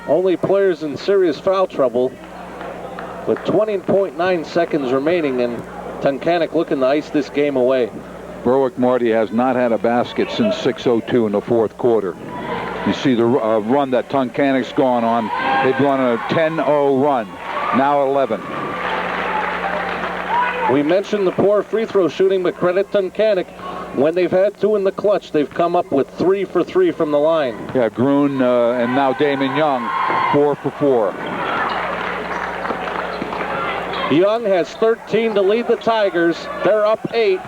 Only players in serious foul trouble. With 20.9 seconds remaining, and Tunkhannock looking to ice this game away. Berwick, Marty, has not had a basket since 6:02 in the 4th quarter. You see the run that Tunkhannock's gone on. They've gone on a 10-0 run, now 11. We mentioned the poor free throw shooting, but credit Tunkhannock. When they've had to in the clutch, they've come up with 3 for 3 from the line. Yeah, Gruen and now Damon Young, 4 for 4. Young has 13 to lead the Tigers. They're up 8.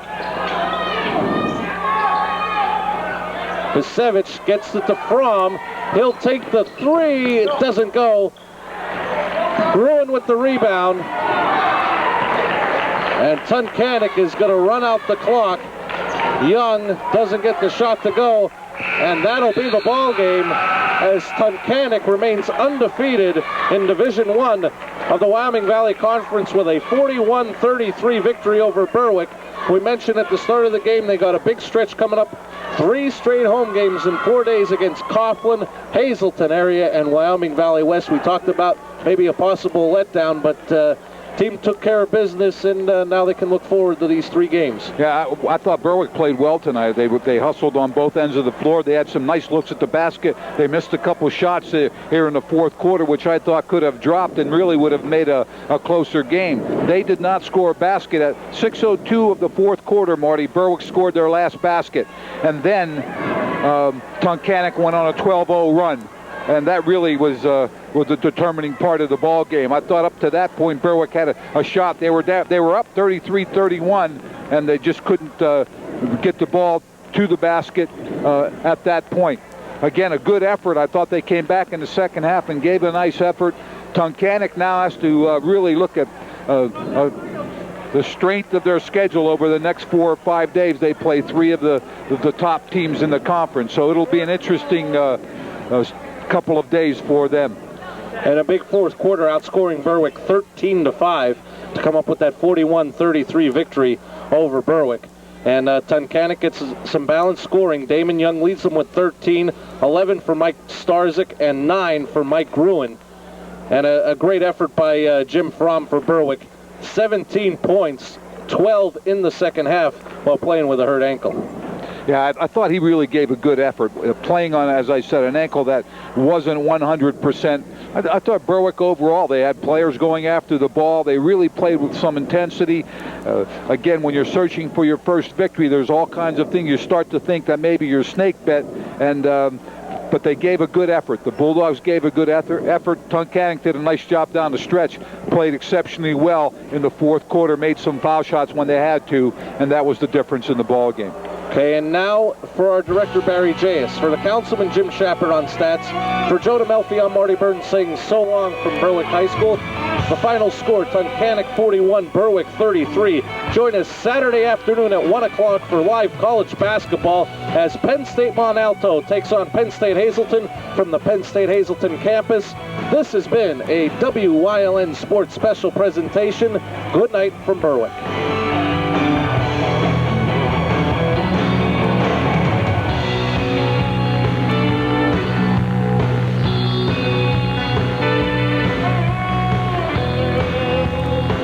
Pisevich gets it to Fromm. He'll take the 3. It doesn't go. Gruen with the rebound. And Tunkhannock is going to run out the clock. Young doesn't get the shot to go. And that'll be the ball game as Tunkhannock remains undefeated in Division I of the Wyoming Valley Conference with a 41-33 victory over Berwick. We mentioned at the start of the game they got a big stretch coming up. 3 straight home games in 4 days against Coughlin, Hazleton area, and Wyoming Valley West. We talked about maybe a possible letdown, but team took care of business, and now they can look forward to these 3 games. Yeah, I thought Berwick played well tonight. They hustled on both ends of the floor. They had some nice looks at the basket. They missed a couple shots here in the fourth quarter, which I thought could have dropped and really would have made a closer game. They did not score a basket. At 6:02 of the fourth quarter, Marty, Berwick scored their last basket. And then Tunkhannock went on a 12-0 run. And that really was the determining part of the ball game. I thought up to that point Berwick had a shot. They were up 33-31, and they just couldn't get the ball to the basket at that point. Again, a good effort. I thought they came back in the second half and gave a nice effort. Tunkhannock now has to really look at the strength of their schedule over the next 4 or 5 days. They play 3 of the top teams in the conference, so it'll be an interesting couple of days for them. And a big fourth quarter, outscoring Berwick 13-5 to come up with that 41-33 victory over Berwick. And Tunkhannock gets some balanced scoring. Damon Young leads them with 13, 11 for Mike Starzyk, and 9 for Mike Gruen. And a great effort by Jim Fromm for Berwick. 17 points, 12 in the second half while playing with a hurt ankle. Yeah, I thought he really gave a good effort, playing on, as I said, an ankle that wasn't 100%. I thought Berwick overall, they had players going after the ball. They really played with some intensity. Again, when you're searching for your first victory, there's all kinds of things. You start to think that maybe you're snake bet, and but they gave a good effort. The Bulldogs gave a good effort. Tunkhannock did a nice job down the stretch, played exceptionally well in the fourth quarter, made some foul shots when they had to, and that was the difference in the ball game. Okay, and now for our director, Barry Jayas. For the councilman, Jim Shapard on stats. For Joe DeMelfi, I'm Marty Burns saying so long from Berwick High School. The final score, Tunkhannock 41, Berwick 33. Join us Saturday afternoon at 1 o'clock for live college basketball as Penn State Montalto takes on Penn State Hazleton from the Penn State Hazleton campus. This has been a WYLN Sports Special presentation. Good night from Berwick.